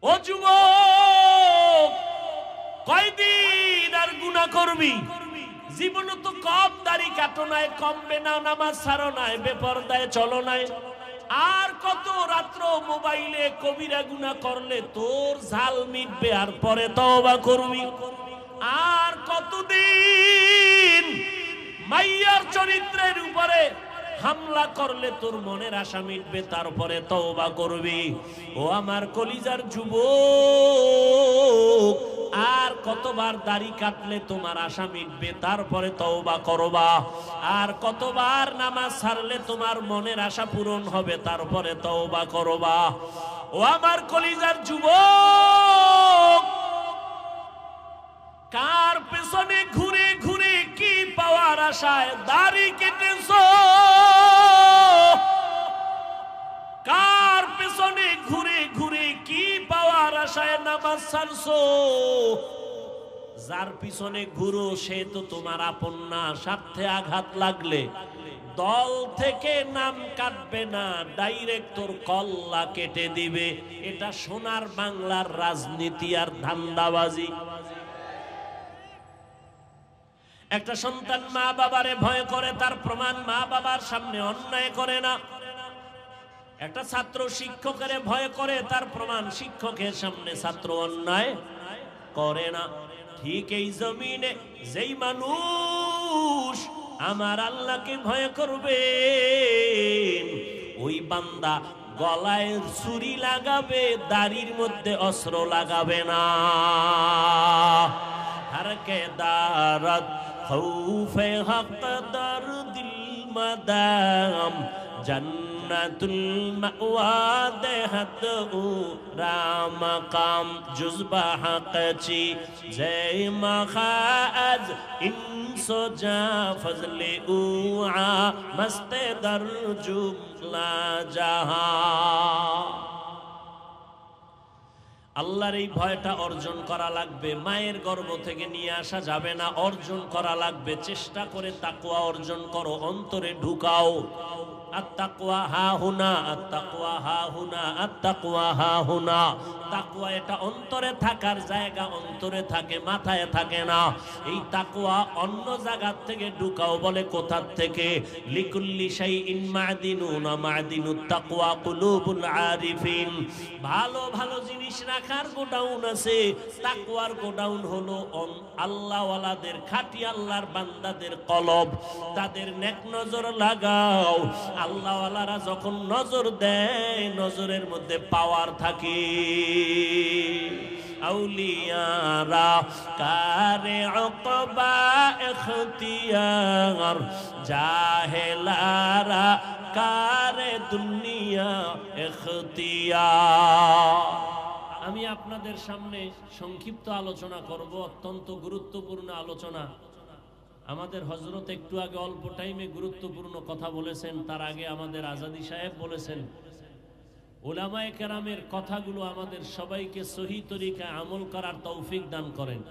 ও যুবক, কয়দিন আর গুনাহ করবি? জীবন তো কম, দাড়ি কাটো নাই, কমবে না, নামাজ ছাড়ো নাই, বেপরদায় চলো নাই, আর কত রাত্র মোবাইলে কবিরা গুনাহ করলে তোর ঝাল মিটবে আর পরে তওবা করবি? আর কতদিন মাইয়ার চরিত্রের উপরে হামলা করলে তোর মনের আশা মিটবে তারপরে তওবা করবি? ও আমার কলিজার যুবক, আর কতবার দাড়ি কাটলে তোমার আশা মিটবে তারপরে তওবা করবা? আর কতবার নামাজ ছাড়লে তোমার মনের আশা পূরণ হবে তারপরে তওবা করবা? ও আমার কলিজার যুবক, কার পেছনে ঘুরে ঘুরে কি পাওয়ার আশায় দাড়ি কেটেছো? কার পেছনে ঘুরে ঘুরে কি পাওয়ার আশায় নামাজ ছাড়ছো? যার পিছনে ঘুরো সে তো তোমার আপন না। স্বার্থে আঘাত লাগলে দল থেকে নাম কাটবে না, ডাইরেক্ট তোর কল্লা কেটে দিবে। এটা সোনার বাংলার রাজনীতি আর ধান্দাবাজি। একটা সন্তান মা বাবারে ভয় করে, তার প্রমাণ মা বাবার সামনে অন্যায় করে না। একটা ছাত্র শিক্ষকের ভয় করে, তার প্রমাণ শিক্ষকের সামনে ছাত্র অন্যায় করে না। ঠিক এই জমিনে যেই মানুষ আমার আল্লাহকে ভয় করবে, ওই বান্দা গলায় ছুরি লাগাবে, দাড়ির মধ্যে অস্ত্র লাগাবে না। हर के दारत खौफे हक दर दिल मदाम जन्नतुल मअवा देहत राम काम जुज़बा हक़ची जय मखाज इंसो जा फजले उआ मस्ते दर जुमला जहां। আল্লাহর এই ভয়টা অর্জন করা লাগবে। মায়ের গর্ভ থেকে নিয়ে আসা যাবে না, অর্জন করা লাগবে। চেষ্টা করে তাকওয়া অর্জন করো, অন্তরে ঢুকাও। আত-তাকওয়া হা হুনা, আত-তাকওয়া হা হুনা, আত-তাকওয়া হা হুনা। তাকওয়া এটা অন্তরে থাকার জায়গা, অন্তরে থাকে, মাথায় থাকে না। এই তাকওয়া অন্য জায়গা থেকে ঢুকাও। বলে কোথার থেকে? লিকুল্লি শাইইন মা'দিনুন ওয়া মা'দিনুত তাকওয়া কুলুবুল আরিফিন। ভালো ভালো জিনিস রাখার গোডাউন আছে, তাকওয়ার গোডাউন হলো আল্লাহওয়ালাদের, খাঁটি আল্লাহর বান্দাদের কলব। তাদের নেক নজর লাগাও। আল্লাহওয়ালারা যখন নজর দেয়, নজরের মধ্যে পাওয়ার থাকে। আউলিয়ারা কারে উকবা ইখতিয়ার, জাহেলারা কারে দুনিয়া ইখতিয়ার। আমি আপনাদের সামনে সংক্ষিপ্ত আলোচনা করব, অত্যন্ত গুরুত্বপূর্ণ আলোচনা। আমাদের হযরত একটু আগে অল্প টাইমে গুরুত্বপূর্ণ কথা বলেছেন। তার আগে আমাদের আজাদি সাহেব বলেছেন। উলামায়ে কেরামের কথাগুলো আমাদের সবাইকে সহি তরিকায় আমল করার তৌফিক দান করেন।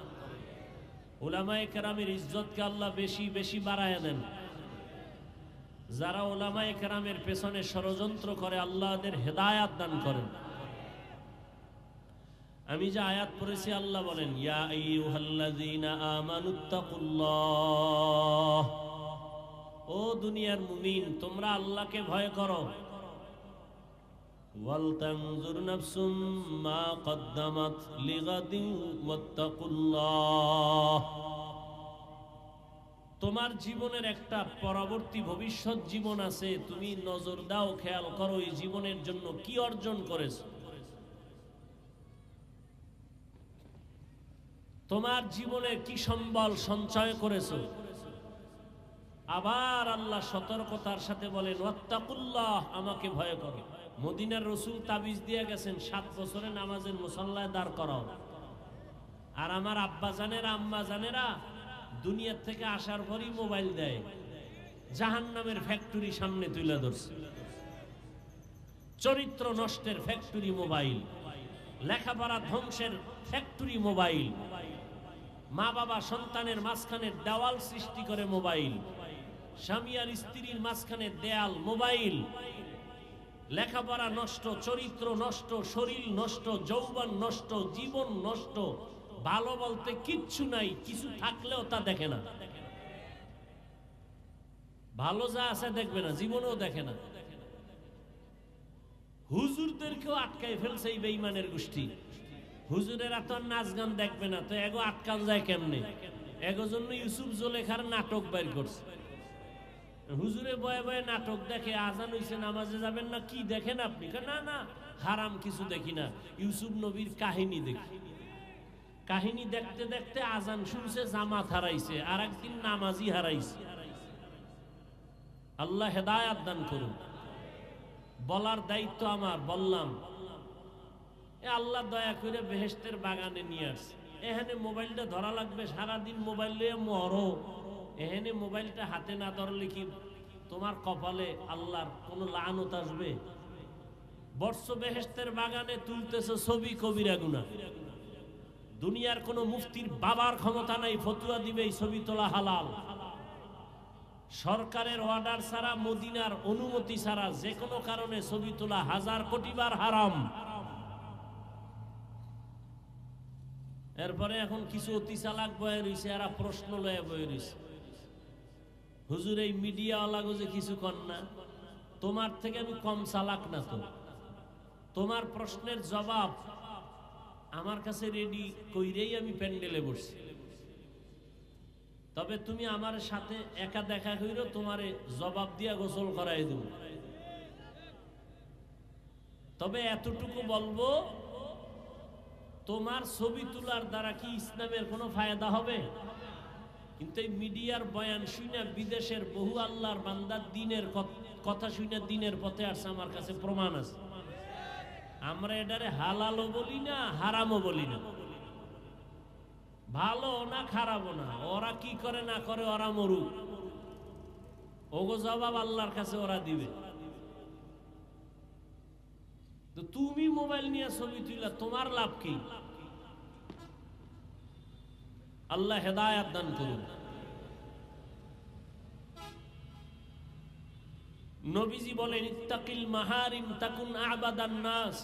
উলামায়ে কেরামের ইজ্জতকে আল্লাহ বেশি বেশি বাড়ায় দেন। যারা উলামায়ে কেরামের পেছনে ষড়যন্ত্র করে, আল্লাহ তাদের হেদায়েত দান করেন। আমি যে আয়াত পড়েছি, আল্লাহ বলেন ইয়া আইয়ুহাল্লাযীনা আমানুত্তাকুল্লাহ, ও দুনিয়ার মুমিন তোমরা আল্লাহকে ভয় করো। ওয়াল তানজুর নাফসুম মা কদ্দামাত লিগাদিন ওয়াত্তাকুল্লাহ। তোমার জীবনের একটা পরবর্তী ভবিষ্যৎ জীবন আছে, তুমি নজর দাও, খেয়াল করো এই জীবনের জন্য কি অর্জন করেছো। তোমার জীবনে কি সম্বল সঞ্চয় করেছো। আবার আল্লাহ সতর্কতার সাথে বলেন ওয়াত্তাকুল্লাহ, আমাকে ভয় করো। মদিনার রাসূল তাবিজ দিয়ে গেছেন 7 বছরে নামাজের মুসাল্লায় দাঁড় করাও। আর আমার আব্বা জানেরা, আম্মা জানেরা দুনিয়া থেকে আসার পরই মোবাইল দেয়। জাহান্নামের ফ্যাক্টরি সামনে তুলে ধরছে। চরিত্র নষ্টের ফ্যাক্টরি মোবাইল, লেখাপড়া ধ্বংসের ফ্যাক্টরি মোবাইল, মা বাবা সন্তানের মাঝখানে দেওয়াল সৃষ্টি করে মোবাইল, স্বামী আর স্ত্রীর মাঝখানে দেয়াল মোবাইল, লেখাপড়া নষ্ট, চরিত্র নষ্ট, শরীর নষ্ট, যৌবন নষ্ট, জীবন নষ্ট, ভালো বলতে কিচ্ছু নাই, কিছু থাকলেও তা দেখে না। ভালো যা আছে দেখবে না, জীবনেও দেখে না। হুজুরদেরকেও আটকাই ফেলছে এই বেঈমানের গোষ্ঠী। হুজুরেরা তো নাচ গান দেখবে না, তো এগো আটকান যায় কেমনে? এগো জন্য ইউসুফ জোলেখার নাটক বের করছে। হুজুরে বয়ে বয়ে নাটক দেখে, আজান হইছে নামাজে যাবেন না, কি দেখেন আপনি? না না, হারাম কিছু দেখি না, ইউসুফ নবীর কাহিনী দেখি। কাহিনী দেখতে দেখতে আজান শুনছে, জামাত হারাইছে, আর একদিন নামাজি হারাইছে। আল্লাহ হেদায়াত দান করুন। বলার দায়িত্ব আমার, বললাম। আল্লাহ দয়া করে বেহেশতের বাগানে নিয়ে আসছে। এখানে মোবাইলটা ধরা লাগবে, সারাদিন মোবাইল নিয়ে মরো। এখানে মোবাইলটা হাতে না ধরলে কি তোমার কপালে আল্লাহর কোনো লানত আসবে? বর্ষ বেহেশতের বাগানে তুলতেছে ছবি কবিরা গুনাহ। দুনিয়ার কোন মুফতির বাবার ক্ষমতা নাই ফতুয়া দিবে এই ছবি তোলা হালাল। সরকারের অর্ডার ছাড়া, মদিনার অনুমতি ছাড়া যে কোনো কারণে ছবি তোলা 1000 কোটি বার হারাম। এরপরে এখন কিছু অতি চালাক বয়ে রয়েছে, এরা প্রশ্ন লয়ে বয়ে রয়েছে, হুজুর এই মিডিয়াওয়ালাগো যে কিছু কর না, তোমার থেকে আমি কম চালাক না তো? তোমার প্রশ্নের জবাব আমার কাছে রেডি কইরেই আমি প্যান্ডেলে বসছি। তবে তুমি আমার সাথে একা দেখা কইরো, তোমারে জবাব দিয়া গোসল করাই দেব। তবে এতটুকু বলবো, তোমার ছবি তোলার দ্বারা কি ইসলামের কোনো ফায়দা হবে? কিন্তু এই মিডিয়ার বয়ান শুনে বিদেশের বহু আল্লাহর বান্দার দিনের কথা শুনে দিনের পথে আসছে, আমার কাছে প্রমাণ আছে। আমরা এটারে হালালও বলি না, হারামও বলি না, ভালো না খারাপও না। ওরা কি করে না করে ওরা মরুক, ওগো জবাব আল্লাহর কাছে ওরা দিবে। তো তুমি মোবাইল নিয়ে ছবি তুলা তোমার লাভ কি? আল্লাহ হেদায়াত দান করুন। নবীজি বলেন, ইত্তাকিল মাহারিম তাকুন আবাদান নাস।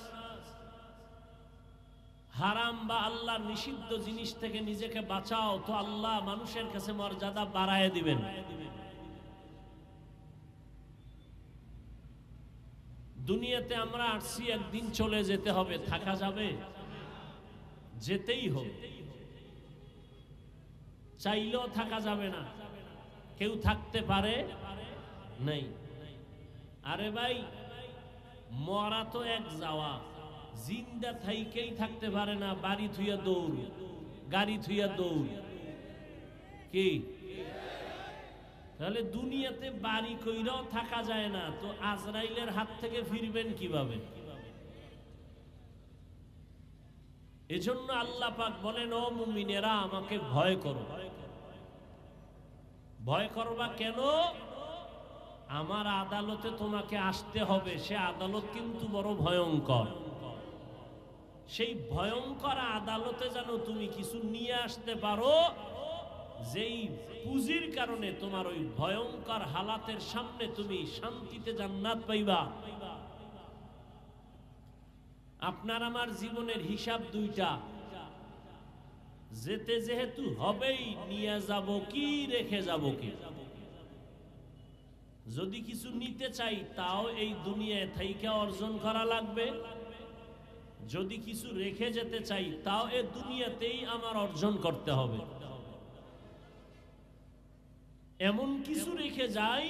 হারাম বা আল্লাহর নিষিদ্ধ জিনিস থেকে নিজেকে বাঁচাও, তো আল্লাহ মানুষের কাছে মর্যাদা বাড়ায় দিবেন। দুনিয়াতে আমরা আসছি, একদিন চলে যেতে হবে, থাকা যাবে? যেতেই হবে, চাইলেও থাকা যাবে না, কেউ থাকতে পারে নাই। আরে ভাই, মরা তো এক যাওয়া, জিন্দা থাইকেই থাকতে পারে না, বাড়ি থুইয়া দৌড়, গাড়ি থুইয়া দৌড়। কি তাহলে দুনিয়াতে বাড়ি কইরাও থাকা যায় না, তো আজরাইলের হাত থেকে ফিরবেন কিভাবে? এজন্য আল্লাহ পাক বলেন, ও মুমিনেরা আমাকে ভয় করো। ভয় করবা কেন? আমার আদালতে তোমাকে আসতে হবে, সে আদালত কিন্তু বড় ভয়ঙ্কর। সেই ভয়ঙ্কর আদালতে যেন তুমি কিছু নিয়ে আসতে পারো, যেই পুঁজির কারণে তোমার ওই ভয়ঙ্কর হালাতের সামনে তুমি শান্তিতে জান্নাত পাইবা। আপনার আমার জীবনের হিসাব দুইটা, যেতে যেহেতু হবেই, নিয়ে যাব কি রেখে যাব কি। যদি কিছু নিতে চাই তাও এই দুনিয়ায় থাইকা অর্জন করা লাগবে, যদি কিছু রেখে যেতে চাই তাও এই দুনিয়াতেই আমার অর্জন করতে হবে। এমন কিছু রেখে যাই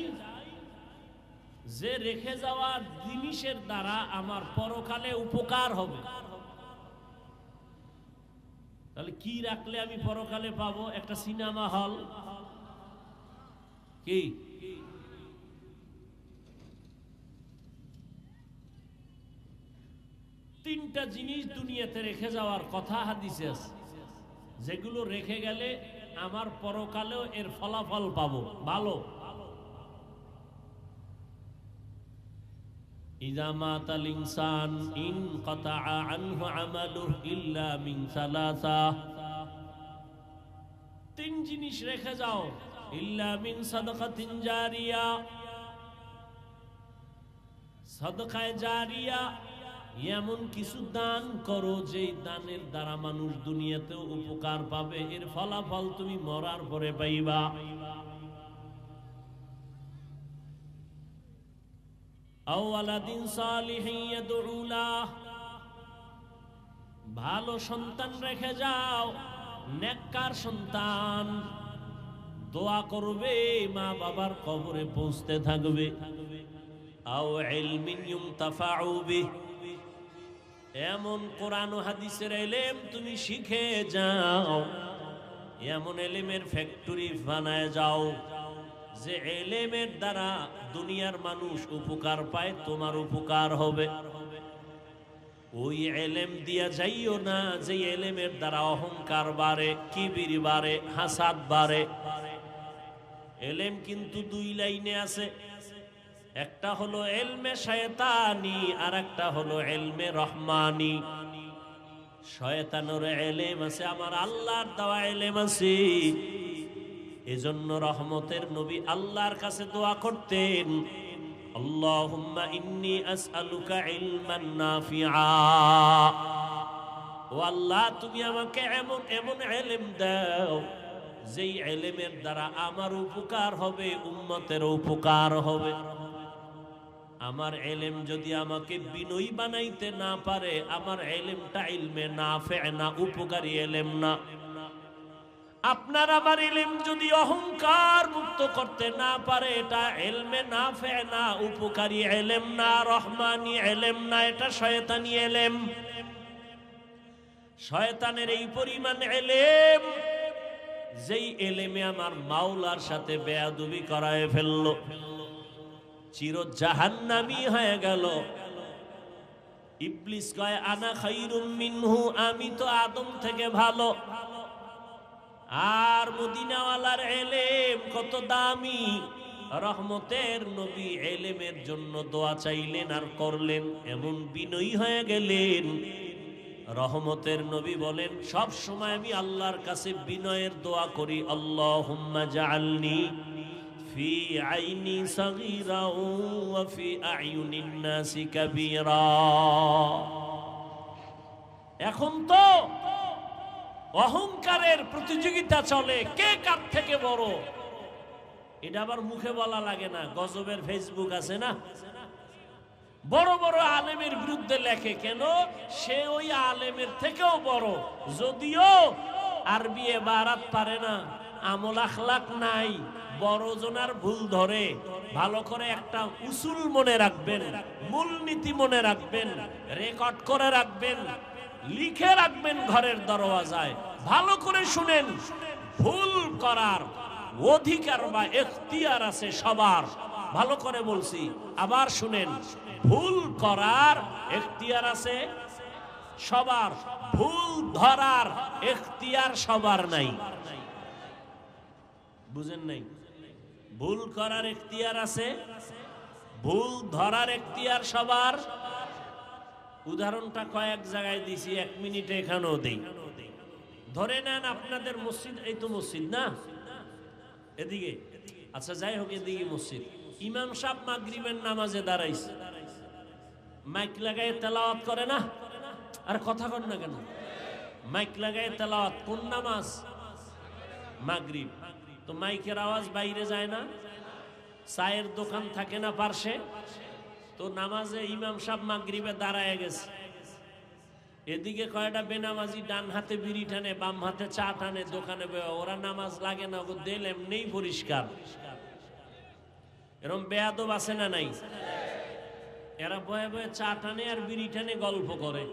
যে রেখে যাওয়া জিনিসের দ্বারা আমার পরকালে উপকার হবে। তাহলে কি রাখলে আমি পরকালে পাবো? একটা সিনেমা হল, কি তিনটা জিনিস দুনিয়াতে রেখে যাওয়ার কথা হাদিসে আছে, যেগুলো রেখে গেলে আমার পরকালেও এর ফলাফল পাবো ভালো। ইযা মাতাল ইনসান ইনকাতা আনহু আমালুহু ইল্লা মিন সালাসা। তিন জিনিস রেখে যাও, ইল্লা মিন সাদাকাতিন জারিয়া, সাদকায়ে জারিয়া এমন কিছু দান করো যেই দানের দ্বারা মানুষ দুনিয়াতেও উপকার পাবে, এর ফলাফল তুমি মরার পরে পাইবা। আও ওয়ালাদিন সালিহিন ইয়াদউ লাহ, ভালো সন্তান রেখে যাও, নেককার সন্তান দোয়া করবে, মা বাবার কবরে পৌঁছতে থাকবে। আও ইলমিন ইউনতাফাউ বিহি, এমন কোরআন ও হাদিসের ইলম তুমি শিখে যাও, এমন ইলমের ফ্যাক্টরি বানায় যাও যে ইলমের দ্বারা দুনিয়ার মানুষ উপকার পায়, তোমার উপকার হবে। ওই ইলম দিয়া যাইও না যে ইলমের দ্বারা অহংকার বাড়ে, কিবির বাড়ে, হাসাদ বাড়ে। ইলম কিন্তু দুই লাইনে আছে, একটা হলো ইলমে শয়তানি আর একটা হলো ইলমে রহমানি। শয়তানের ইলম আছে, আমার আল্লাহর দেওয়া ইলম আছে। এজন্য রহমতের নবী আল্লাহর কাছে দোয়া করতেন, আল্লাহুম্মা ইন্নী আসআলুকা ইলমান নাফিআ, ও আল্লাহ তুমি আমাকে এমন এমন ইলম দাও যেই ইলমের দ্বারা আমার উপকার হবে, উম্মতের উপকার হবে। আমার ইলম যদি আমাকে বিনয়ী বানাইতে না পারে, আমার ইলমটা ইলমে নাফে না, উপকারী ইলম না। আপনার আমার ইলম যদি অহংকার মুক্ত করতে না পারে, এটা ইলমে নাফে না, উপকারী ইলম না, রহমানি ইলম না, এটা শয়তানি ইলম। শয়তানের এই পরিমাণ ইলম, যেই ইলমে আমার মাওলার সাথে বেয়াদবি করায় ফেললো, চির জাহান্নামী হয়ে গেল। ইবলিস কয় আনা খায়রুম মিনহু, আমি তো আদম থেকে ভালো। আর মদিনাওয়ালার ইলম কত দামি। রহমতের নবী ইলমের জন্য দোয়া চাইলেন আর করলেন, এমন বিনয়ী হয়ে গেলেন। রহমতের নবী বলেন, সব সময় আমি আল্লাহর কাছে বিনয়ের দোয়া করি, আল্লাহুম্মা জাআলনি ফি আইনি সাগীরা ওয়া ফি আয়ুনিন নাসি কাবীরা। এখন তো অহংকারের প্রতিযোগিতা চলে, কে কার থেকে বড়। এটা আবার মুখে বলা লাগে না, গজবের ফেসবুক আছে না, বড় বড় আলেমের বিরুদ্ধে লেখে, কেন সে ওই আলেমের থেকেও বড়, যদিও আরবি এবারাত পারে না, আমল আখলাক নাই, বড় জনার ভুল ধরে। ভালো করে একটা উসুল মনে রাখবেন, মূলনীতি মনে রাখবেন, রেকর্ড করে রাখবেন, লিখে রাখবেন ঘরের দরওয়াজায়। ভালো করে শুনেন, ভুল করার অধিকার বা এখতিয়ার আছে সবার। ভালো করে বলছি, আবার শুনেন, ভুল করার এখতিয়ার আছে সবার, ভুল ধরার এখতিয়ার সবার নাই। বুঝেন নাই? ভুল করার এখতিয়ার আছে, ভুল ধরার এখতিয়ার সবার। উদাহরণটা কয়েক জায়গায় দিছি, 1 মিনিটে এখানেও দেই। ধরে নেন আপনাদের মসজিদ, এই তো মসজিদ না, এদিকে, আচ্ছা যাই হোক, এদিকে মসজিদ। ইমাম সাহেব মাগরিবের নামাজে দাঁড়াইছে, মাইক লাগায় তেলাওয়াত করে না? আর কথা কর না কেন? মাইক লাগায় তেলাওয়াত, কোন নামাজ? মাগরিব। তো মাইকের আওয়াজ বাইরে যায় না? চায়ের দোকান থাকে না পার্শ্বে? তো নামাজে ইমাম সাহেব মাগরিবে দাঁড়ায় গেছে, এদিকে কয়টা বেনামাজি ডান হাতে বিড়ি টানে, বাম হাতে চা টানে, দোকানে ওরা নামাজ লাগে না, ও দিল এমনিই পরিষ্কার। এরকম বেয়াদব আছে না নাই? এরা বয়ে বয়ে চা টানে আর বিড়ি টানে, গল্প করে।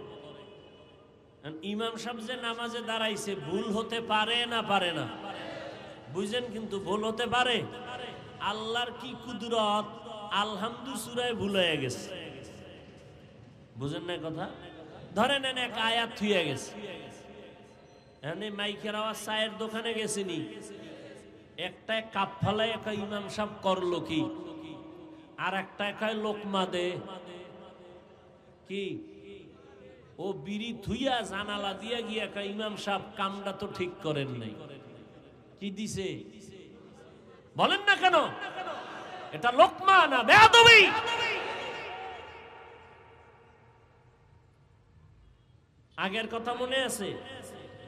ইমাম সাহেব যে নামাজে দাঁড়াইছে, ভুল হতে পারে না পারে না? বুঝেন, কিন্তু ভুল হতে পারে। আল্লাহর কি কুদরত, আলহামদু সূরায় ভুল হয়ে গেছে। বুঝেন না কথা? ধরে নেন এক আয়াত থুয়ে গেছে, এখানে মাইকের আওয়াজ, চায়ের দোকানে গেছিনি, একটা কাপ ফালাই একটা ইমাম সাহেব করলো কি, আর একটা একাই লোকমা দে কি, ও বিড়ি থুইয়া জানালা দিয়া গিয়া একটা ইমাম সাহেব কামটা তো ঠিক করেন নাই, কি দিছে বলেন না কেন? এটা লোকমা না বেয়াদবি? আগের কথা মনে আছে?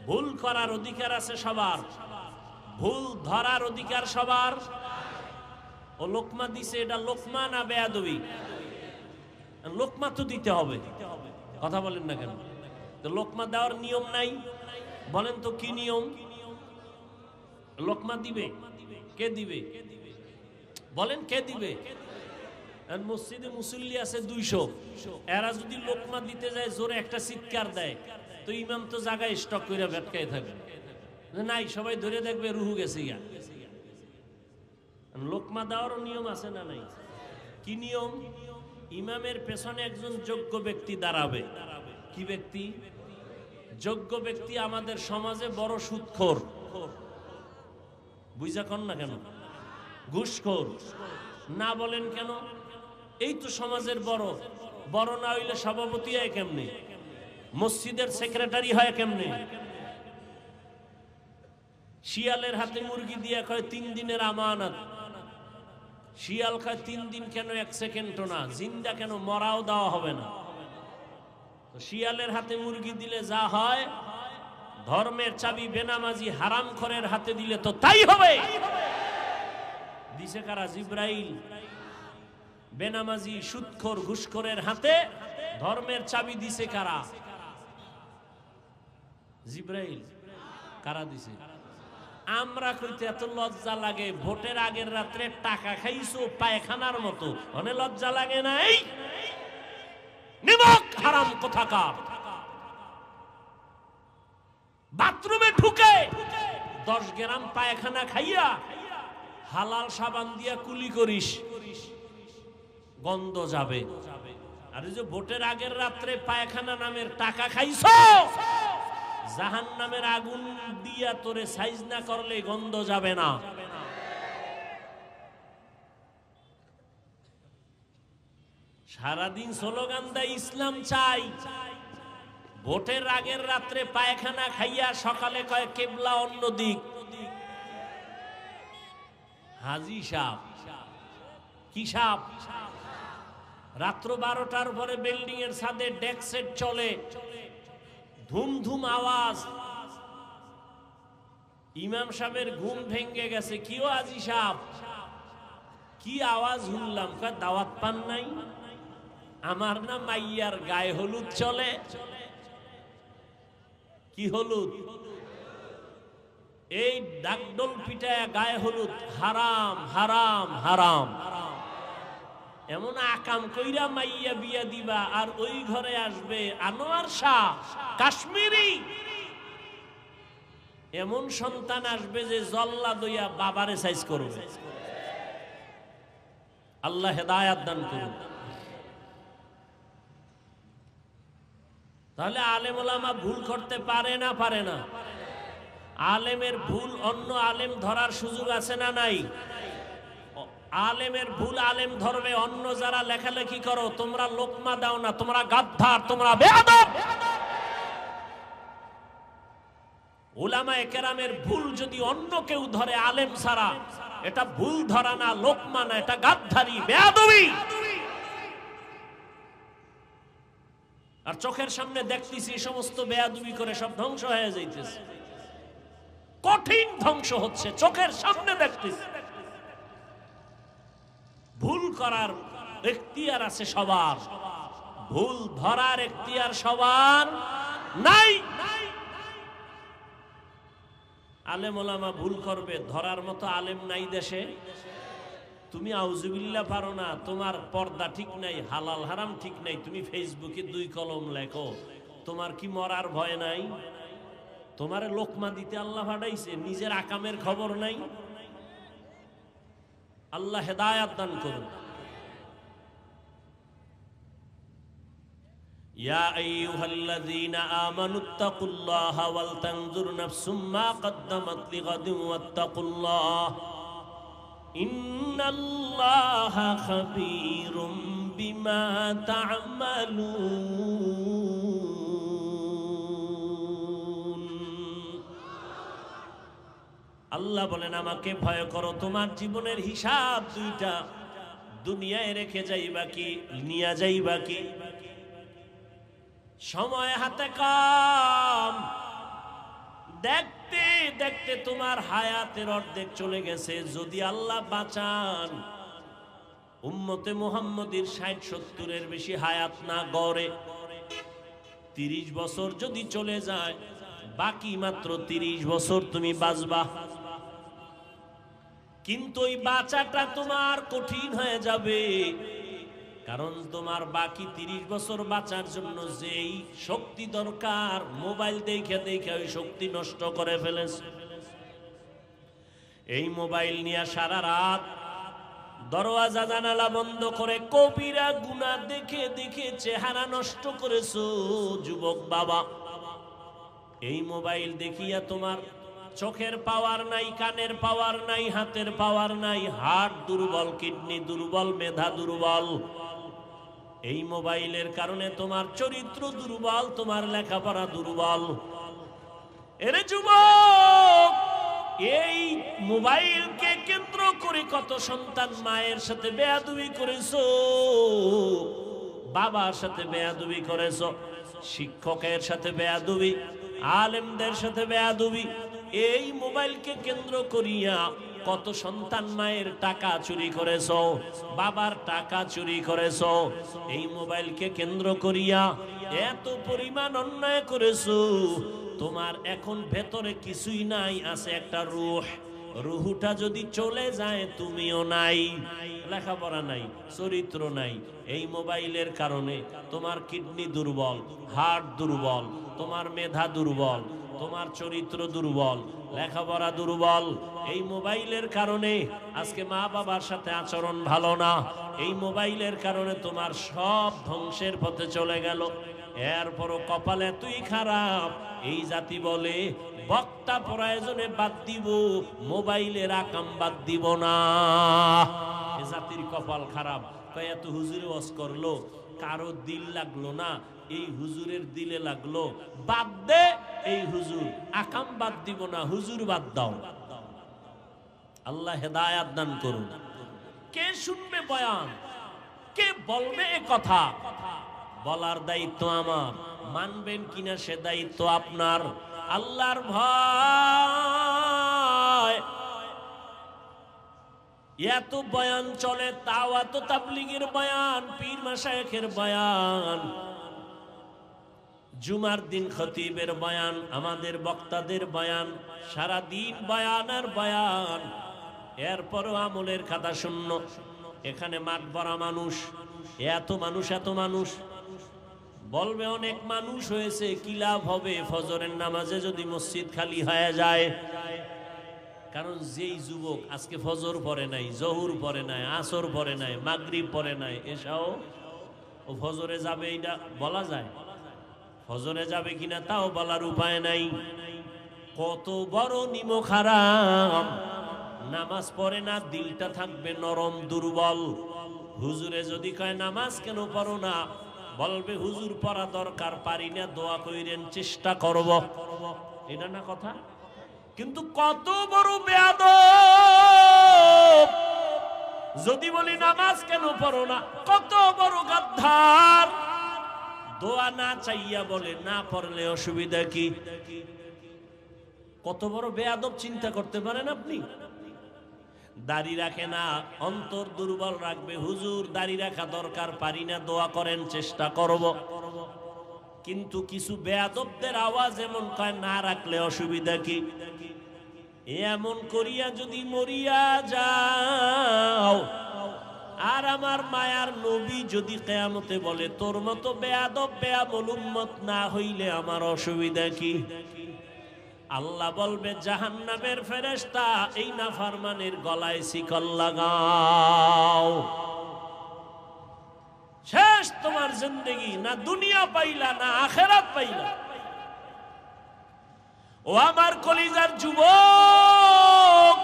ভুল করার অধিকার আছে সবার, ভুল ধরার অধিকার সবার। ও লোকমা দিছে, এটা লোকমা না বেয়াদবি? লোকমা তো দিতে হবে, কথা বলেন না কেন? তো লোকমা দেওয়ার নিয়ম নাই? বলেন তো কি নিয়ম? লোকমা দিবে কে? দিবে বলেন কে দিবে? মসজিদে মুসল্লি আছে 200, এরা যদি লোকমা দিতে যায় জোরে একটা চিৎকার দেয়, তো ইমাম তো জায়গায় স্টক করে ভেটকায় থাকবে, নাই সবাই ধরে দেখবে রুহু গেছে গা। লোকমা দেওয়ারও নিয়ম আছে না নাই? কি নিয়ম? ইমামের পেছনে একজন যোগ্য ব্যক্তি দাঁড়াবে। কি ব্যক্তি? যোগ্য ব্যক্তি। আমাদের সমাজে বড় সুদখোর, বুঝা কন না কেন? ঘুষখোর না বলেন কেন? এই তো সমাজের বড়। বড় না হইলে সভাপতি হয় কেমনে? মসজিদের সেক্রেটারি হয় কেমনে? শিয়ালের হাতে মুরগি দিয়ে কয় 3 দিনের আমানত। শিয়াল কয় 3 দিন কেন, 1 সেকেন্ডও না, জিন্দা কেন, মরাও দেওয়া হবে না। তো শিয়ালের হাতে মুরগি দিলে যা হয়, ধর্মের চাবি বেনামাজি হারামখোরের হাতে দিলে তো তাই হবে। দিছে কারা? জিব্রাইল। বেনামাজি সুদখোর ঘুষখোরের হাতে ধর্মের চাবি দিছে কারা? জিব্রাইল। কারা দিছে? আমরা কইতে এত লজ্জা লাগে, ভোটের আগের রাত্রে টাকা খাইছো পায়খানার মতো, অনেক লজ্জা লাগে নাই? নিমক হারাম কোথাকার। বাথরুমে ঢুকে 10 গ্রাম পায়খানা খাইয়া হালাল সাবান দিয়া কুলি করিস, গন্ধ যাবে। আর এই যে ভোটের আগের রাত্রে পায়খানা নামের টাকা খাইছো, জাহান্নামের আগুন দিয়া তোরে সাইজ না করলে গন্ধ যাবে না। সারাদিন স্লোগান দেয় ইসলাম চাই, ভোটের আগের রাত্রে পায়খানা খাইয়া সকালে কয় কেবলা অন্য দিক। হাজি সাপ। কি সাপ? রাত্র 12টার পরে বিল্ডিং এর ছাদে ডেক সেট চলে, ধুম ধুম আওয়াজ। ইমাম সাহেবের ঘুম ভেঙে গেছে। কি ও হাজি সাপ, কি আওয়াজ শুনলাম? দাওয়াত পান নাই? আমার না মাইয়ার গায়ে হলুদ চলে। কি হলুদ? এই ডাকডোল পিটায় গায়ে হলুদ হারাম হারাম হারাম। এমন আকাম কইরা মাইয়া বিয়া দিবা, আর ওই ঘরে আসবে আনোয়ার শাহ কাশ্মীরি। এমন সন্তান আসবে যে জল্লা দইয়া বাবারে সাইজ করবে। আল্লাহ হেদায়াত দান করুন। তাহলে আলেম ওলামা ভুল করতে পারে না? পারে না? আলেমের ভুল অন্য আলেম ধরার সুযোগ আছে না নাই? আলেমের ভুল আলেম ধরবে। অন্য যারা লেখালেখি করো, তোমরা লোকমা দাও না, তোমরা গাদ্দার, তোমরা বেয়াদব। উলামায়ে কেরামের ভুল যদি অন্য কেউ ধরে আলেম ছাড়া, এটা ভুল ধরা না, লোকমা না, এটা গাদ্দারি, বেয়াদবি। আর চোখের সামনে দেখতেছি এই সমস্ত বেয়াদবি করে সব ধ্বংস হয়ে যাইতেছে, কঠিন ধ্বংস হচ্ছে, চোখের সামনে দেখতেছি। ভুল করার এখতিয়ার আছে সবার, ভুল ধরার এখতিয়ার সবার নাই। আলেম ওলামা ভুল করবে, ধরার মতো আলেম নাই দেশে। তুমি আউযুবিল্লাহ পারো না, তোমার পর্দা ঠিক নাই, হালাল হারাম ঠিক নাই, তুমি ফেসবুকে 2 কলম লেখো, তোমার কি মরার ভয় নাই? তোমারে লোকমা দিতে আল্লাহ পাঠাইছে, নিজের আকামের খবর নাই। আল্লাহ হেদায়াত দান করুন। ইয়া আইয়ুহাল্লাযীনা আমানুত্তাকুল্লাহা ওয়াল তানজুর নাফসুম মা কদ্দামাত লিগাদিন ওয়াত্তাকুল্লাহ ইন্নাল্লাহা খাবীরুম বিমা তা'মালুন। আল্লাহ বলেন আমাকে ভয় করো, তোমার জীবনের হিসাব 2টা দুনিয়ায় রেখে যাইবা কি নিয়া যাইবা কি? সময় হাতে কম, দেখতে দেখতে তোমার হায়াতের অর্ধেক চলে গেছে। যদি আল্লাহ বাঁচান, উম্মতে মুহাম্মদীর 60-70-এর বেশি হায়াত না গড়ে, 30 বছর যদি চলে যায়, বাকি মাত্র 30 বছর তুমি বাঁচবা। কিন্তু ওই বাঁচাটা তোমার কঠিন হয়ে যাবে, কারণ তোমার বাকি 30 বছর বাঁচার জন্য যেই শক্তি দরকার, মোবাইল দেখে দেখে ওই শক্তি নষ্ট করে ফেলেছে। এই মোবাইল নিয়ে সারা রাত দরওয়াজা জানালা বন্ধ করে কবিরা গুনাহ দেখে দেখে চেহারা নষ্ট করেছো যুবক বাবা। এই মোবাইল দেখিয়া তোমার চোখের পাওয়ার নাই, কানের পাওয়ার নাই, হাতের পাওয়ার নাই, হার্ট দুর্বল, কিডনি দুর্বল, মেধা দুর্বল। এই মোবাইলের কারণে তোমার চরিত্র দুর্বল, তোমার লেখাপড়া দুর্বল। এরে যুবক, এই মোবাইলকে কেন্দ্র করে কত সন্তান মায়ের সাথে বেয়াদবি করেছো, বাবার সাথে বেয়াদবি করেছো, শিক্ষকের সাথে বেয়াদবি, আলেমদের সাথে বেয়াদবি। এই মোবাইলকে কেন্দ্র করিয়া কত সন্তান মায়ের টাকা চুরি করেছো, বাবার টাকা চুরি করেছো। এই মোবাইলকে কেন্দ্র করিয়া এত পরিমাণ অন্যায় করেছো। তোমার এখন ভেতরে কিছুই নাই, আছে একটা রূহ। রুহুটা যদি চলে যায়, তুমিও নাই, লেখাপড়া নাই, চরিত্র নাই। এই মোবাইলের কারণে তোমার কিডনি দুর্বল, হার্ট দুর্বল, তোমার মেধা দুর্বল, তোমার চরিত্র দুর্বল, লেখাপড়া দুর্বল। এই মোবাইলের কারণে আজকে মা বাবার সাথে আচরণ ভালো না। এই মোবাইলের কারণে তোমার সব ধ্বংসের পথে চলে গেল। এরপরও কপালে তুই খারাপ, এই জাতি বলে বক্তা প্রয়োজনে বাদ দিব, মোবাইলের আকাম বাদ দিব না। এ জাতির কপাল খারাপ। এত হুজুর ওয়াজ করলো, কারো দিল লাগলো না, এই হুজুরের দিলে লাগলো, বাদ দে এই হুজুর, আকাম বাদ দিব না, হুজুর বাদ দাও। আল্লাহ হেদায়াত দান করুন। কে শুনবে বয়ান, কে বলবে এ কথা? বলার দায়িত্ব আমার, মানবেন কিনা সে দায়িত্ব আপনার। আল্লাহর ভয়। এত বয়ান চলে, তাও এত তাবলীগের বয়ান, পীর মাশায়েখের বয়ান, জুমার দিন খতিবের বয়ান, আমাদের বক্তাদের বয়ান, সারা দিন বয়ান আর বয়ান। এরপরও আমলের খাতা শূন্য। এখানে মাঠ ভরা মানুষ, এত মানুষ, এত মানুষ। বলবে অনেক মানুষ হয়েছে, কি লাভ হবে ফজরের নামাজে যদি মসজিদ খালি হয়ে যায়? কারণ যেই যুবক আজকে ফজর পড়ে নাই, জহুর পড়ে নাই, আসর পড়ে নাই, মাগরিব পড়ে নাই, এসাও ও ফজরে যাবে, এটা বলা যায়? ফজরে যাবে কিনা তাও বলার উপায় নাই। কত বড় নিমক হারাম। নামাজ পড়ে না, দিলটা থাকবে নরম, দুর্বল। হুজুরে যদি কয় নামাজ কেন পড়ো না, বলবে হুজুর পড়া দরকার, পারি না, দোয়া কইরেন, চেষ্টা করব। এটা না কথা? কিন্তু কত বড় বেয়াদব যদি বলি নামাজ কেন পড়ো না, কত বড় গাদ্দার। দোয়া না চাইয়া বলে না পড়লে অসুবিধা কি? কত বড় বেয়াদব চিন্তা করতে পারেন আপনি? দাড়ি রাখে না, অন্তর দুর্বল রাখবে, হুজুর দাড়ি রাখা দরকার, পারি না, দোয়া করেন, চেষ্টা করব। কিন্তু কিছু বেয়াদবদের আওয়াজ এমন কয় না রাখলে অসুবিধা কি? এমন করিয়া যদি মরিয়া যাও, আর আমার মায়ার নবী যদি কিয়ামতে বলে তোর মতো বেয়াদব বেয়ামল উম্মত না হইলে আমার অসুবিধা কি? আল্লাহ বলবে জাহান্নামের ফেরেশতা, এই নাফরমানের গলায় শিকল লাগাও। শেষ তোমার জিন্দেগি, না দুনিয়া পাইলা না আখিরাত পাইলা। ও আমার কলিজার যুবক,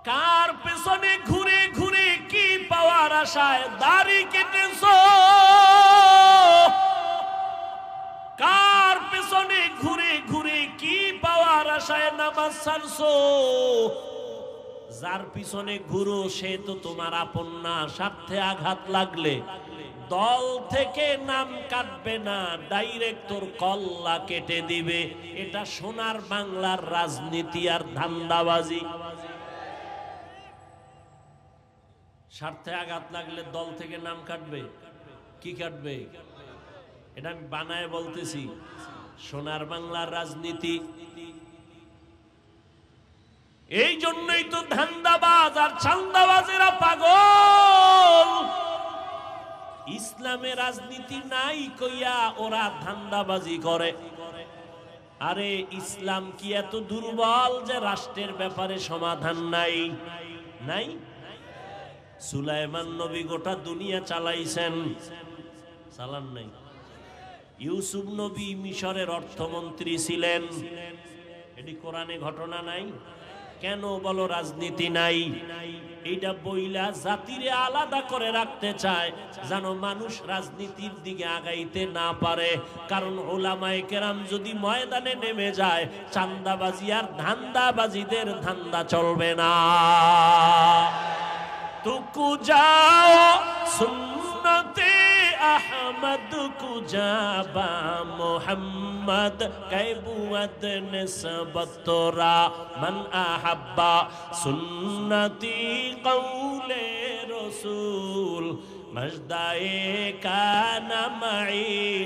কার পেছনে ঘুরে ঘুরে কি পাওয়ার আশায় দাড়ি কেটেছো? কার পেছনে ঘুরে ঘুরে কি পাওয়ার আশায় নামাজ ছাড়ছো? যার পিছনে ঘুরো সে তো তোমার আপন না। স্বার্থে আঘাত লাগলে দল থেকে নাম কাটবে না, ডাইরেক্ট তোর কল্লা কেটে দিবে। এটা সোনার বাংলার রাজনীতি আর ধান্দাবাজি। স্বার্থে আঘাত লাগলে দল থেকে নাম কাটবে। কি কাটবে? এটা আমি বানায় বলতেছি, সোনার বাংলার রাজনীতি। এই জন্যই তো ধান্দাবাজ আর চান্দাবাজেরা পাগল। ইসলামে রাজনীতি নাই কইয়া ওরা ধান্দাবাজি করে। আরে ইসলাম কি এত দুর্বল যে রাষ্ট্রের ব্যাপারে সমাধান নাই? নাই। সুলাইমান নবী গোটা দুনিয়া চালাইছেন, চালান নাই? ইউসুফ নবী মিশরের অর্থমন্ত্রী ছিলেন, এটি কোরআনে ঘটনা নাই? কেন বলো রাজনীতি নাই? এইটা বইলা জাতিরে আলাদা করে রাখতে চায় যেন মানুষ রাজনীতির দিকে আগাইতে না পারে। কারণ উলামায়ে কেরাম যদি ময়দানে নেমে যায়, চান্দাবাজি আর ধান্দাবাজিদের ধান্দা চলবে না। তুকু যাও সুন্নতে আহমদ কুজাবা মোহাম্মদ কৈবুয়াদ নিসবতরা মান আহাব্বা সুন্নতি কৌলে রসুল মজদায়ে কানা মাই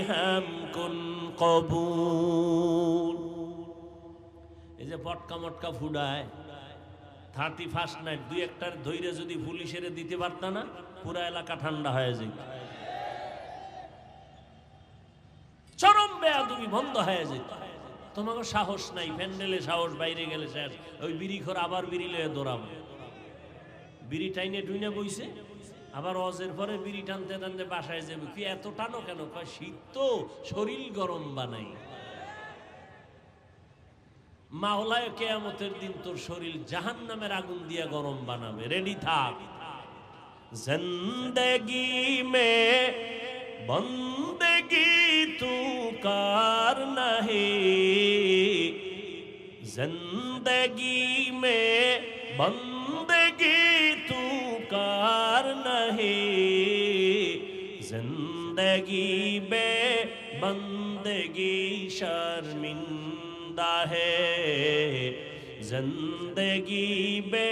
হাম কুন কবুল। এই যে পটকা মটকা ফুডায় 31st নাইট, দুই একটার ধৈর্য যদি পুলিশের দিতে পারত না, পুরা এলাকা ঠান্ডা হয়ে যেত। চরম বেয়াদবি বন্ধ হয়ে যেত। তোমাকে সাহস নাই, প্যান্ডেলে সাহস, বাইরে গেলে শেষ। ওই বিড়ি খোর আবার বিড়ি লয়ে দৌড়াবো, বিড়ি টাইনে টুইনে বইছে, আবার অজের পরে বিড়ি টানতে টানতে বাসায় যাবে। কি এত টানো কেন? শীত তো, শরীর গরম বানাই। মাওলায় কিয়ামতের দিন তোর শরীর জাহান্নামের আগুন দিয়া গরম বানাবে, রেডি থাক। জিন্দেগি মে বন্দেগি তু কার নাহি, জিন্দেগি মে বন্দেগি তু কার নাহি, জিন্দেগি বে বন্দেগি शर्मिंदा है, जिंदगी बे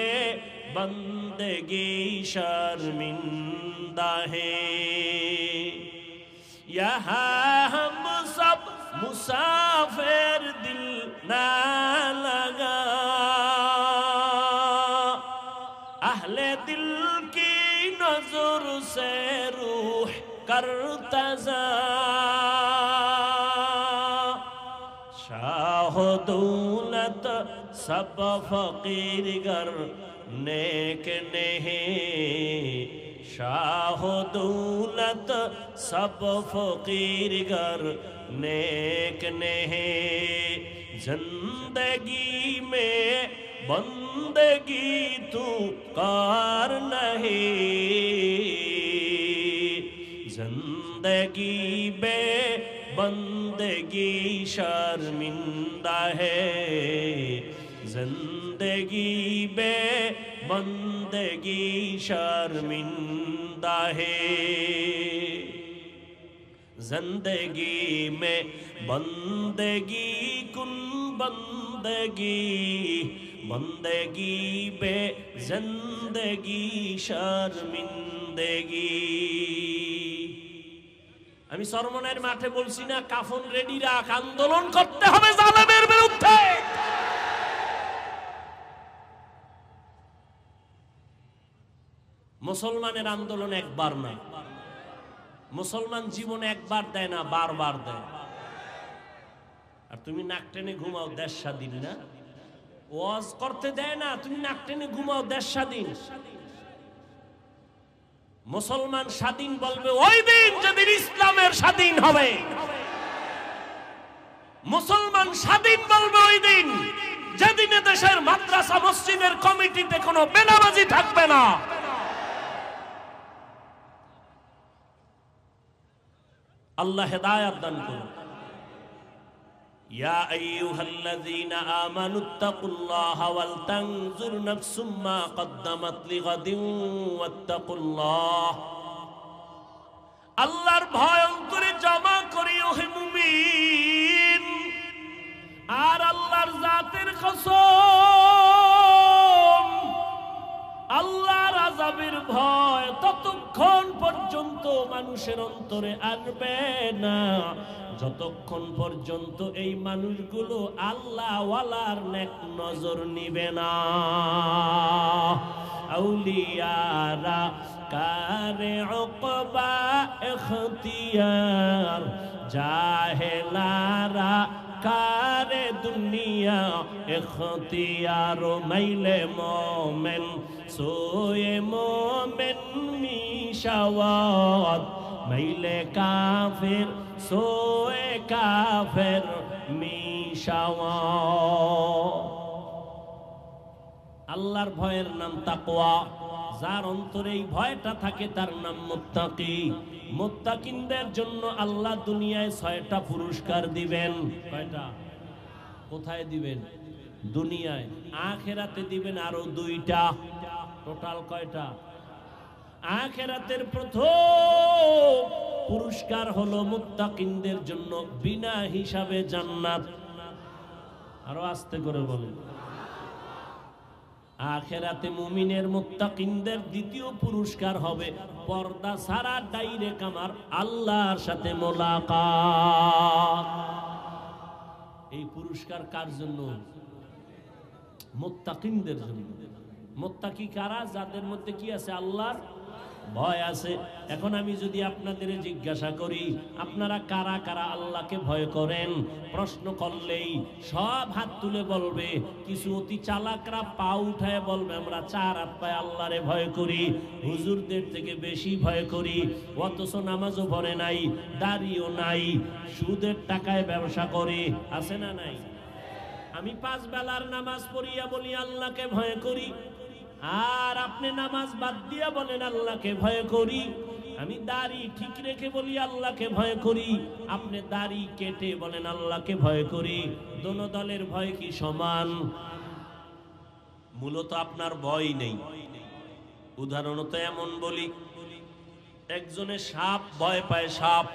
बंदगी शर्मिंदा है। यहाँ हम सब मुसाफिर दिल ना लगा, अहले दिल की नजर से रूह करता जा, शाह दौलत सब फकीर गर नेक नहीं, शाह दौलत सब फकीर गर नेक नहीं, जिंदगी में बंदगी तू कार नहीं, जिंदगी बे बंदगी शर्मिंदा है, जिंदगी बे बंदगी शर्मिंदा है। जिंदगी में बंदगी कुन बंदगी, बंदगी बे जिंदगी शर्मिंदगी। আমি সরমনের মাঠে বলছি না, কাফন রেডি রাখ, আন্দোলন করতে হবে জালেমের বিরুদ্ধে। মুসলমানের আন্দোলন একবার না, মুসলমান জীবনে একবার দেয় না, বারবার দেয়। আর তুমি নাক টেনে ঘুমাও, দেশ স্বাধীন না। ওয়াজ করতে দেয় না, তুমি নাক টেনে ঘুমাও, দেশ স্বাধীন। মুসলমান স্বাধীন বলবে ওই দিন যেদিন ইসলামের স্বাধীন হবে। মুসলমান স্বাধীন বলবে ওই দিন যেদিন দেশের মাদ্রাসা মসজিদের কমিটিতে কোনো বেনামাজি থাকবে না। আল্লাহ হেদায়েত দান করুন। ইয়া আইয়ুহাল্লাযীনা আমানুত্তাকুল্লাহা ওয়াল তানজুর নাফসুম মা কদ্দামাত লিগাদিন ওয়াত্তাকুল্লাহ। আল্লাহর ভয় অন্তরে জমা করি ওহে মুমিন। আর আল্লাহর জাতের কসম, আল্লাহর আযাবের ভয় ততক্ষণ পর্যন্ত মানুষের অন্তরে আসবে না যতক্ষণ পর্যন্ত এই মানুষগুলো আল্লাহ ওয়ালার নেক নজর নিবে না। আউলিয়ারা কারে উকবা ইখতিয়ার, জাহেলারা কারে দুনিয়া ইখতিয়ার। মাইলে মোমেন সোয়ে মোমেন মিশাওয়াত, মাইলে কাফের সোয়ে কাফের মিশাওয়াত। আল্লাহর ভয়ের নাম তাকওয়া। যার অন্তরে এই ভয়টা থাকে তার নাম মুত্তাকি। মুত্তাকিনদের জন্য আল্লাহ দুনিয়ায় 6টা পুরস্কার দিবেন। কয়টা? কোথায় দিবেন? দুনিয়ায়। আখিরাতে দিবেন আরো 2টা। টোটাল কয়টা? আখিরাতের প্রথম পুরস্কার হলো মুত্তাকিনদের জন্য বিনা হিসাবে জান্নাত। আরো আস্তে করে বলেন। আখিরাতে মুমিনের মুত্তাকিনদের দ্বিতীয় পুরস্কার হবে পর্দা ছাড়া ডাইরেক্ট আমার আল্লাহর সাথে মোলাকাত। এই পুরস্কার কার জন্য? মুত্তাকিনদের জন্য। মুত্তাকি কারা? যাদের মধ্যে কি আছে? আল্লাহর ভয় আছে। এখন আমি যদি আপনাদের জিজ্ঞাসা করি আপনারা কারা কারা আল্লাহকে ভয় করেন, প্রশ্ন করলেই সব হাত তুলে বলবে। কিছু অতি চালাকরা পা উঠায় বলবে আমরা 4 হাত পায়ে আল্লাহরে ভয় করি, হুজুরদের থেকে বেশি ভয় করি, অথচ নামাজও পড়ে নাই, দাড়িও নাই, সুদের টাকায় ব্যবসা করে। আছে না নাই? আমি 5 বেলার নামাজ পড়িয়া বলি আল্লাহকে ভয় করি, আর আপনি নামাজ বাদ দিয়া বলেন আল্লাহকে ভয় করি। আমি দাড়ি ঠিক রেখে বলি আল্লাহকে ভয় করি, আপনি দাড়ি কেটে বলেন আল্লাহকে ভয় করি। দোনো দলের ভয় কি সমান? মূলত আপনার ভয় নেই। উদাহরণত এমন বলি, একজনে সাপ ভয় পায়, সাপ,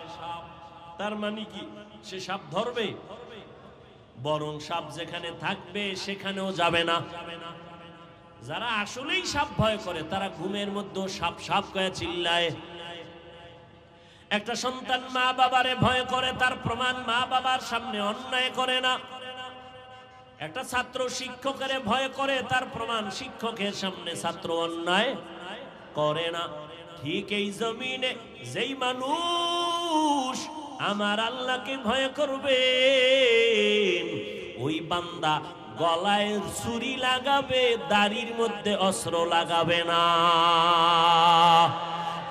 তার মানে কি সে সাপ ধরবে? বরং সাপ যেখানে থাকবে সেখানেও যাবে না। যারা আসলেই সাপ ভয় করে তারা ঘুমের মধ্যে সাপ সাপ করে চিল্লায়। একটা সন্তান মা বাবারে ভয় করে, তার প্রমাণ মা বাবার সামনে অন্যায় করে না। একটা ছাত্র শিক্ষকের ভয় করে, তার প্রমাণ শিক্ষকের সামনে ছাত্র অন্যায় করে না। ঠিক এই জমিনে যেই মানুষ আমার আল্লাহকে ভয় করবে ওই বান্দা গলায় ছুরি লাগাবে, দাড়ির মধ্যে অস্ত্র লাগাবে না।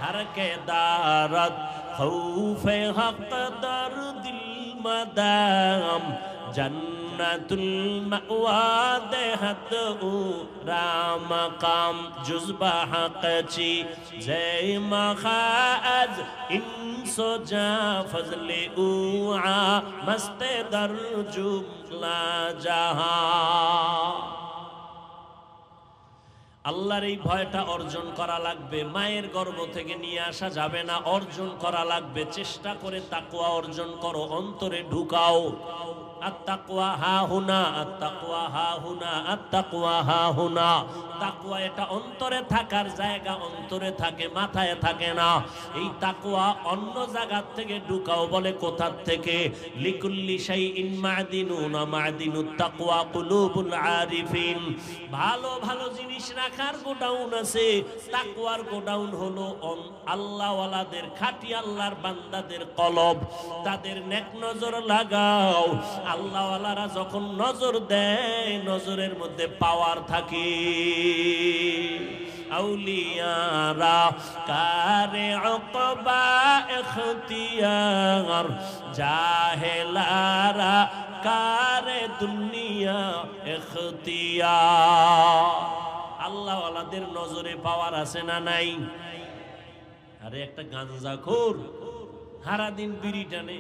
হরকে দারত খৌফে হক দর দিল মাদাম, জান্নাতুল মাওয়া দেহত ও রামকাম, জুজবা হকচি জয় মখাজ ইনসো জা ফজলে উআ মস্তে দর জুমলা জাহা। আল্লাহর এই ভয়টা অর্জন করা লাগবে। মায়ের গর্ভ থেকে নিয়ে আসা যাবে না, অর্জন করা লাগবে। চেষ্টা করে তাকওয়া অর্জন করো, অন্তরে ঢুকাও। আত-তাকওয়া হা হুনা, আত-তাকওয়া হা হুনা, আত-তাকওয়া হা হুনা। তাকওয়া এটা অন্তরে থাকার জায়গা, অন্তরে থাকে, মাথায় থাকে না। এই তাকওয়া অন্য জায়গা থেকে ঢুকাও। বলে কোথার থেকে? লিকুল্লি শাইইন মা'দিনুন, মা'দিনুত তাকওয়া কুলুবুল আরিফিন। ভালো ভালো জিনিস রাখার গোডাউন আছে, তাকওয়ার গোডাউন হলো আল্লাহওয়ালাদের, খাঁটি আল্লাহর বান্দাদের কলব। তাদের নেক নজর লাগাও। আল্লাহওয়ালারা যখন নজর দেয় নজরের মধ্যে পাওয়ার থাকে। আউলিয়ারা কারে উকবা ইখতিয়ার, জাহেলারা কারে দুনিয়া ইখতিয়ার। আল্লাহওয়ালাদের নজরে পাওয়ার আছে না নাই? আরে একটা গাঁজাখোর সারাদিন বিড়ি টানে,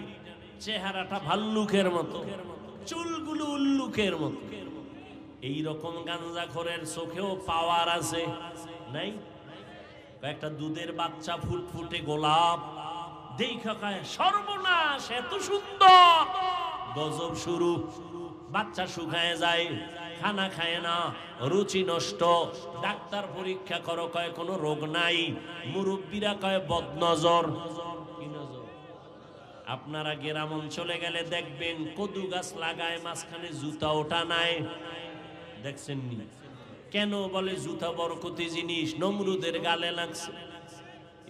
চেহারাটা ভাল্লুকের মতো, চুলগুলো উল্লুকের মতো। এইরকম গাঁজাখোরের চোখেও পাওয়ার আছে নাই? একটা দুধের বাচ্চা ফুটফুটে গোলাপ দেখা কয় সর্বনাশ, এত সুন্দর, গজব শুরু। বাচ্চা শুকায় যায়, খানা খায় না, রুচি নষ্ট। ডাক্তার পরীক্ষা করো, কয় কোনো রোগ নাই। মুরব্বীরা কয় বদনজর। কি নজর? আপনারা গ্রাম অঞ্চলে গেলে দেখবেন কদু গাছ লাগায়, মাঝখানে জুতা ওঠা নাই, দেখছেন নি? কেন? বলে জুতা বরকতি জিনিস, নমরুদের গালে লাগছে।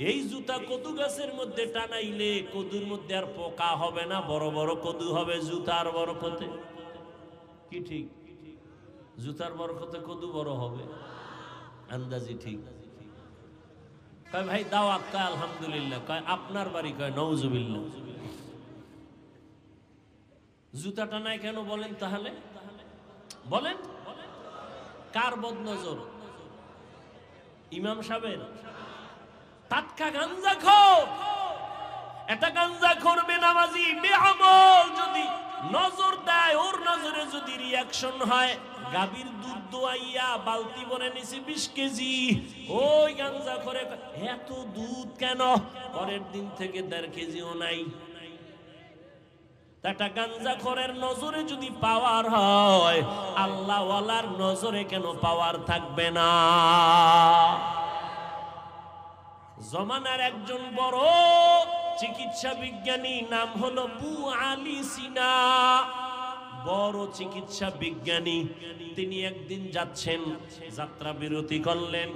এই জুতা কদু গাছের মধ্যে টানাইলে কদুর মধ্যে আর পোকা হবে না, বড় বড় কদু হবে জুতার বরকতে। কি ঠিক? জুতার বরকতে কদু বড় হবে, আন্দাজি ঠিক। কয় ভাই দাওয়াত, কয় আলহামদুলিল্লাহ। কয় আপনার বাড়ি? কয় নওজুবিল্লাহ। জুতা টানায় কেন বলেন তাহলে? বলেন কার বদনজর? ইমাম সাহেবের? টাটকা গাঞ্জাখোর, এটা গাঞ্জাখোর বেনামাজি বেআমল যদি নজর দেয়, ওর নজরে যদি রিয়াকশন হয়, গাভীর দুধ দোয়াইয়া বালতি ভরে নিছি 20 কেজি, ওই গাঞ্জাখোরে এত দুধ কেন? পরের দিন থেকে 1.5 কেজিও নাই। একটা গাঞ্জাখোরের নজরে যদি পাওয়ার হয়, আল্লাহ ওয়ালার নজরে কেন পাওয়ার থাকবে না? জমানার একজন বড় চিকিৎসা বিজ্ঞানী, নাম হলো আবু আলী সিনা, বড় চিকিৎসা বিজ্ঞানী। তিনি একদিন যাচ্ছেন, যাত্রা বিরতি করলেন,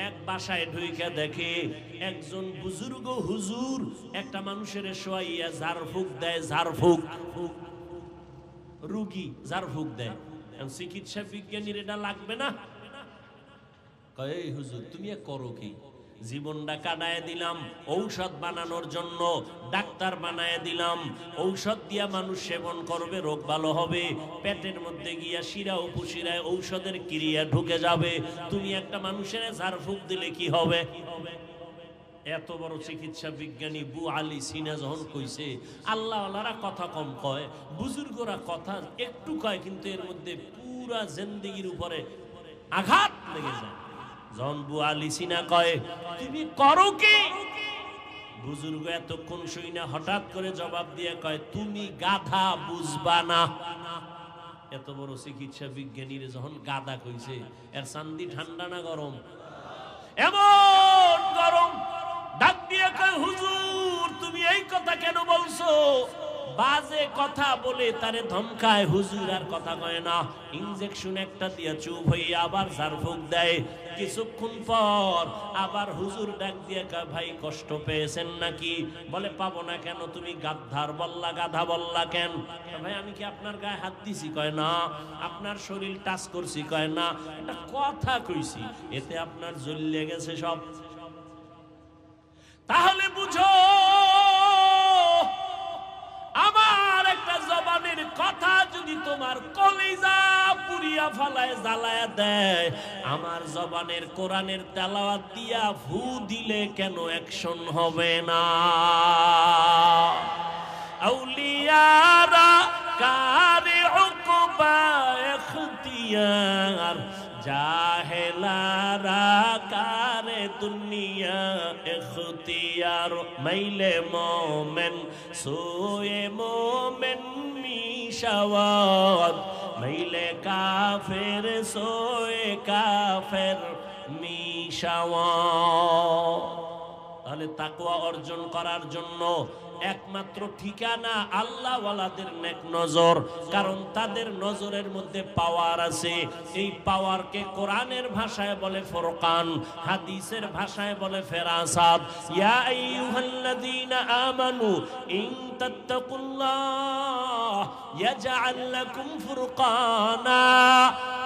এক বাসায় ঢুইকা দেখে একজন বুজুর্গ হুজুর একটা মানুষের শোয়াইয়া ঝাড়ফুঁক দেয়। ঝাড়ফুঁক, রুগী ঝাড়ফুঁক দেয়। চিকিৎসা বিজ্ঞানীর এটা লাগবে না? কয় এই হুজুর তুমি করো কি? জীবনটা কাটায় দিলাম ঔষধ বানানোর জন্য, ডাক্তার বানায় দিলাম। ঔষধ দিয়া মানুষ সেবন করবে, রোগ ভালো হবে, পেটের মধ্যে গিয়া শিরা উপশিরায় ঔষধের ক্রিয়া ঢুকে যাবে। তুমি একটা মানুষের ঝাড়ফুঁক দিলে কি হবে? এত বড় চিকিৎসা বিজ্ঞানী আবু আলী সিনা যখন কইছে, আল্লাহ ওয়ালারা কথা কম কয়, বুজুর্গরা কথা একটু কয়, কিন্তু এর মধ্যে পুরা জিন্দেগির উপরে আঘাত লেগে যায়। যখন আবু আলী সিনা কয় তুমি করো কি, বুজুর্গ এতক্ষণ শুই না, হঠাৎ করে জবাব দিয়ে কয় তুমি গাধা, বুঝবা না। এত বড় চিকিৎসা বিজ্ঞানীর যখন গাধা কইছে, এর চান্দি ঠান্ডা না গরম? এমন গরম। ডাক দিয়ে কয় হুজুর তুমি এই কথা কেন বলছো? বাজে কথা বলে তারে ধমকায়। হুজুর আর কথা কয় না, ইনজেকশন একটা দিয়ে চুপ হয়ে আবার ঝাড়ফুঁক দেয়। কিছুক্ষণ পর আবার হুজুর ডাক দিয়ে কয় ভাই কষ্ট পেয়েছেন নাকি? বলে পাবো না কেন, তুমি গাধার বললা, গাধা বললা কেন? ভাই আমি কি আপনার গায়ে হাত দিছি? কয় না। আপনার শরীর টাচ করছি? কয় না। একটা কথা কইছি, এতে আপনার জ্বলে গেছে সব। তাহলে বুঝো, আমার একটা জবানের কথা যদি তোমার কলিজা পুরিয়া ফালায়, জ্বালায়া দেয়, আমার জবানের কোরআনের তেলাওয়াত দিয়া ফু দিলে কেন অ্যাকশন হবে না? আউলিয়ারা কারে উকবা ইখতিয়ার, জাহেলারা কারে দুনিয়া ইখতিয়ার। মাইলে মোমেন সোয়ে মোমেন মিশাওয়াত, মাইলে কাফের সোয়ে কাফের মিশাওয়াত। তাহলে তাকওয়া অর্জন করার জন্য একমাত্র ঠিকানা আল্লাহ ওয়ালাদের নেক নজর, কারণ তাদের নজরের মধ্যে পাওয়ার আছে। এই পাওয়ারকে কোরআনের ভাষায় বলে ফুরকান, হাদিসের ভাষায় বলে ফেরাসাত। ইয়া আইয়ুহাল্লাযীনা আমানু ইন তাত্তাকুল্লাহ ইয়াজআল লাকুম ফুরকানা।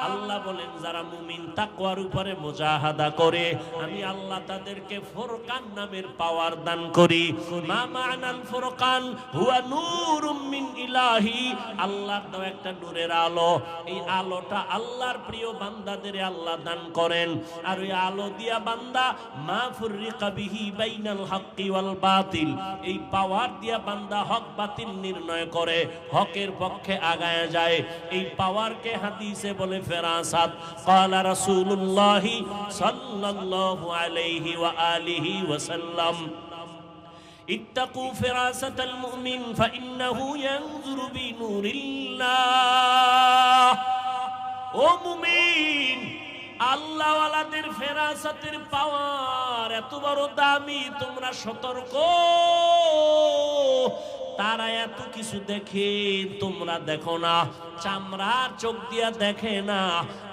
আল্লাহ বলেন যারা মুমিন তাকওয়ার উপরে মুজাহাদা করে, আমি আল্লাহ তাদেরকে ফুরকান নামের পাওয়ার দান করি। মা মা'নাল ফুরকান হুয়া নূরুম মিন ইলাহি, আল্লাহর দাও একটা নূরের আলো। এই আলোটা আল্লাহর প্রিয় বান্দাদের আল্লাহ দান করেন, আর ওই আলো দিয়া বান্দা মা ফুররিকা বিহি বাইনাল হাক্কি ওয়াল বাতিল, এই পাওয়ার দিয়া বান্দা হক বাতিল নির্ণয় করে, হকের পক্ষে আগায় যায়। এই পাওয়ারকে হাদিসে বলে ফেরাসাত। ক্বালা রাসূলুল্লাহি সাল্লাল্লাহু আলাইহি ওয়া আলিহি ওয়াসাল্লাম ইত্তাকু ফিরাসাতাল মুমিন ফাইন্নাহু ইয়ানজুরু বিনুরিল্লাহ। ও মুমিন, আল্লাহওয়ালাদের ফেরাসাতের পাওয়ার এত বড় দামি, তোমরা সতর্ক। তারা এত কিছু দেখে, তোমরা দেখো না। চামড়ার চোখ দিয়া দেখে না,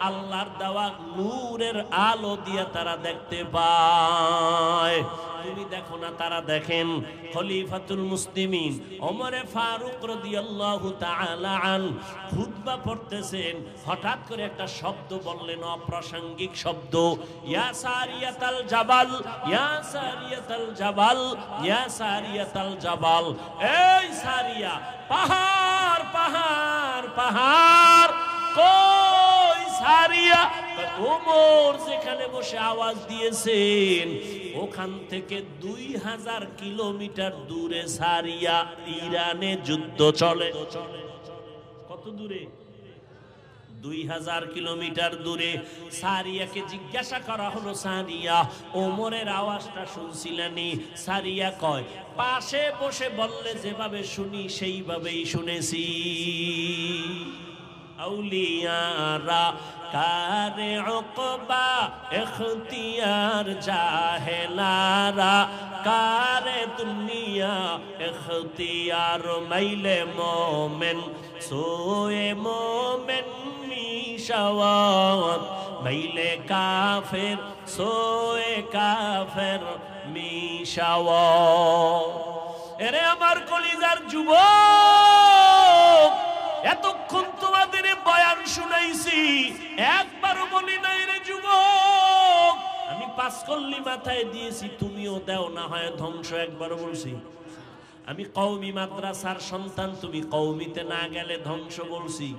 আল্লাহর দেওয়া নূরের আলো দিয়া তারা দেখতে পায়। তুমি দেখো না, তারা দেখেন। খলিফাতুল মুসলিমিন ওমরে ফারুক রাদিয়াল্লাহু তাআলা আন খুতবা পড়তেছেন, হঠাৎ করে একটা শব্দ বললেন, অপ্রাসঙ্গিক শব্দ। ইয়া সারিয়াতাল জাবাল, ইয়া সারিয়াতাল জাবাল, ইয়া সারিয়াতাল জাবাল। এই সারিয়া, পাহাড় পাহাড় পাহাড়। কই সারিয়া? ওমর যেখানে বসে আওয়াজ দিয়েছেন ওখান থেকে 2000 কিলোমিটার দূরে সারিয়া, ইরানে যুদ্ধ চলে। কত দূরে? 2000 কিলোমিটার দূরে। সারিয়াকে জিজ্ঞাসা করা হলো, সারিয়া, ওমরের আওয়াজটা শুনছিলেনি? সারিয়া কয়, পাশে বসে বললে যেভাবে শুনি সেইভাবেই শুনেছি। আউলিয়ারা কারে উকবা ইখতিয়ার, জাহেলারা কারে দুনিয়া ইখতিয়ার। মাইলে মোমেন সোয়ে মোমেন মিশাওয়াত, মাইলে কাফের সোয়ে কাফের মিশাওয়াত। এরে আমার কলিজার যুবক, এতক্ষণ তোমাদের বয়ান শুনাইছি, একবারও বলি নাই রে যুবক আমি 5 কল্লি মাথায় দিয়েছি, তুমিও দাও না হয় ধ্বংস। একবারও বলছি? আমি কওমি মাদ্রাসার সন্তান, তুমি কওমিতে না গেলে ধ্বংস বলছি?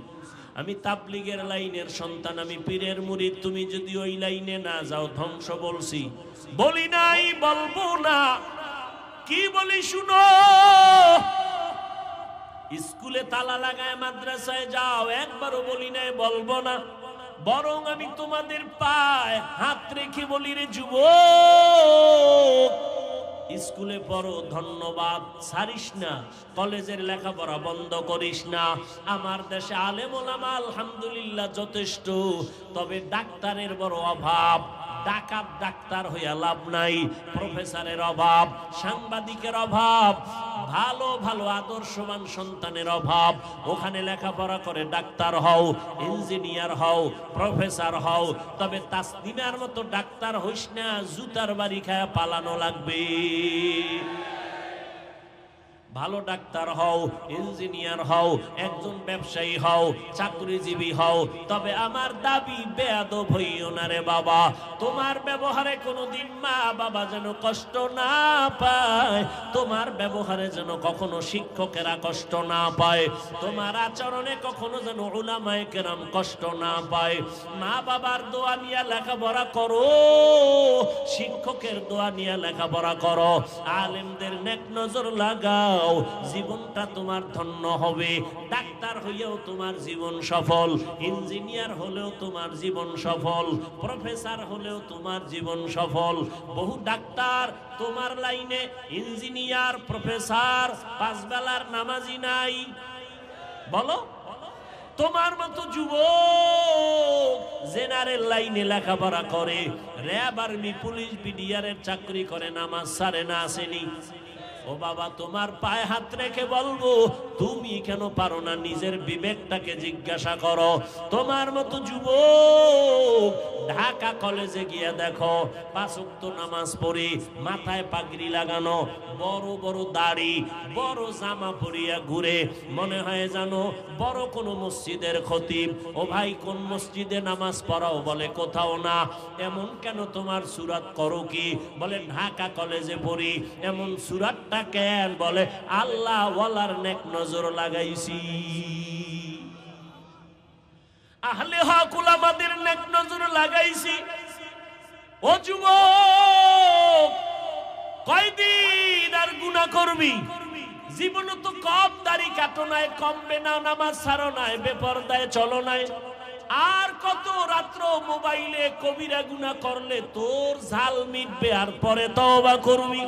আমি তাবলিগের লাইনের সন্তান, আমি পীরের মুরিদ, তুমি যদি ওই লাইনে না যাও ধ্বংস বলছি? বলি নাই, বলবো না। কি বলি শুনো। স্কুলে তালা লাগায় মাদ্রাসায় যাও, একবারও বলি নাই, বলবো না। বরং আমি তোমাদের পায়ে হাত রেখে বলি, রে যুবক, স্কুলে পড়ো, ধন্যবাদ, ছাড়িস না। কলেজের লেখাপড়া বন্ধ করিস না। আমার দেশে আলেম ওলামা আলহামদুলিল্লাহ যথেষ্ট, তবে ডাক্তারের বড় অভাব। ডাকাত ডাক্তার হইয়া লাভ নাই, প্রফেসরের অভাব, সাংবাদিকের অভাব, ভালো ভালো আদর্শবান সন্তানের অভাব। ওখানে লেখাপড়া করে ডাক্তার হও, ইঞ্জিনিয়ার হও, প্রফেসর হও, তবে তাসলিমার মতো ডাক্তার হইস না, জুতার বাড়ি খায়া পালানো লাগবে। ভালো ডাক্তার হও, ইঞ্জিনিয়ার হও, একজন ব্যবসায়ী হও, চাকরিজীবী হও, তবে আমার দাবি বেয়াদব হইও না রে বাবা। তোমার ব্যবহারে কোনোদিন মা বাবা যেন কষ্ট না পায়, তোমার ব্যবহারে যেন কখনো শিক্ষকেরা কষ্ট না পায়, তোমার আচরণে কখনো যেন উলামায়ে কেরাম কষ্ট না পায়। মা বাবার দোয়া নিয়ে লেখাপড়া করো, শিক্ষকের দোয়া নিয়ে লেখাপড়া করো, আলেমদের নেক নজর লাগাও, জীবনটা তোমার ধন্য হবে। ডাক্তার হইয়াও তোমার জীবন সফল, ইঞ্জিনিয়ার হলেও তোমার জীবন সফল, প্রফেসর হলেও তোমার জীবন সফল। বহু ডাক্তার তোমার লাইনে, ইঞ্জিনিয়ার, প্রফেসর, 5 বেলার নামাজি নাই। বলো, তোমার মতো যুবক জেনারেল লাইনে লেখাপড়া করে, র্যাব, আর্মি, পুলিশ, বিডিআরের চাকরি করে, নামাজ ছাড়ে না, আসেনি? ও বাবা, তোমার পায়ে হাত রেখে বলবো, তুমি কেন পারো না? নিজের বিবেকটাকে জিজ্ঞাসা করো। তোমার মতো যুবক ঢাকা কলেজে গিয়ে দেখো, 5 ওয়াক্ত নামাজ পড়ে, মাথায় পাগড়ি লাগানো, বড় বড় দাড়ি, বড় জামা পরিয়া ঘুরে, মনে হয় জানো বড় কোন মসজিদের খতিব। ও ভাই, কোন মসজিদে নামাজ পড়াও? বলে কোথাও না। এমন কেন? তোমার সুরাত করো কি? বলে ঢাকা কলেজে পড়ি। এমন সুরাতটা কেন? বলে আল্লাহ ওয়ালার নেক নজর লাগাইছি, আহলে হক উলামাদের নেক নজর লাগাইছি। ও যুবক, কয়দিন আর গুনাহ করবি? জীবন তো কম, দাড়ি কাটো নাই, কমবে না, নামাজ ছাড়ো নাই, বেপরদায় চলো নাই, আর কত রাত্র মোবাইলে কবিরা গুনাহ করলে তোর ঝাল মিটবে, আর পরে তওবা করবি।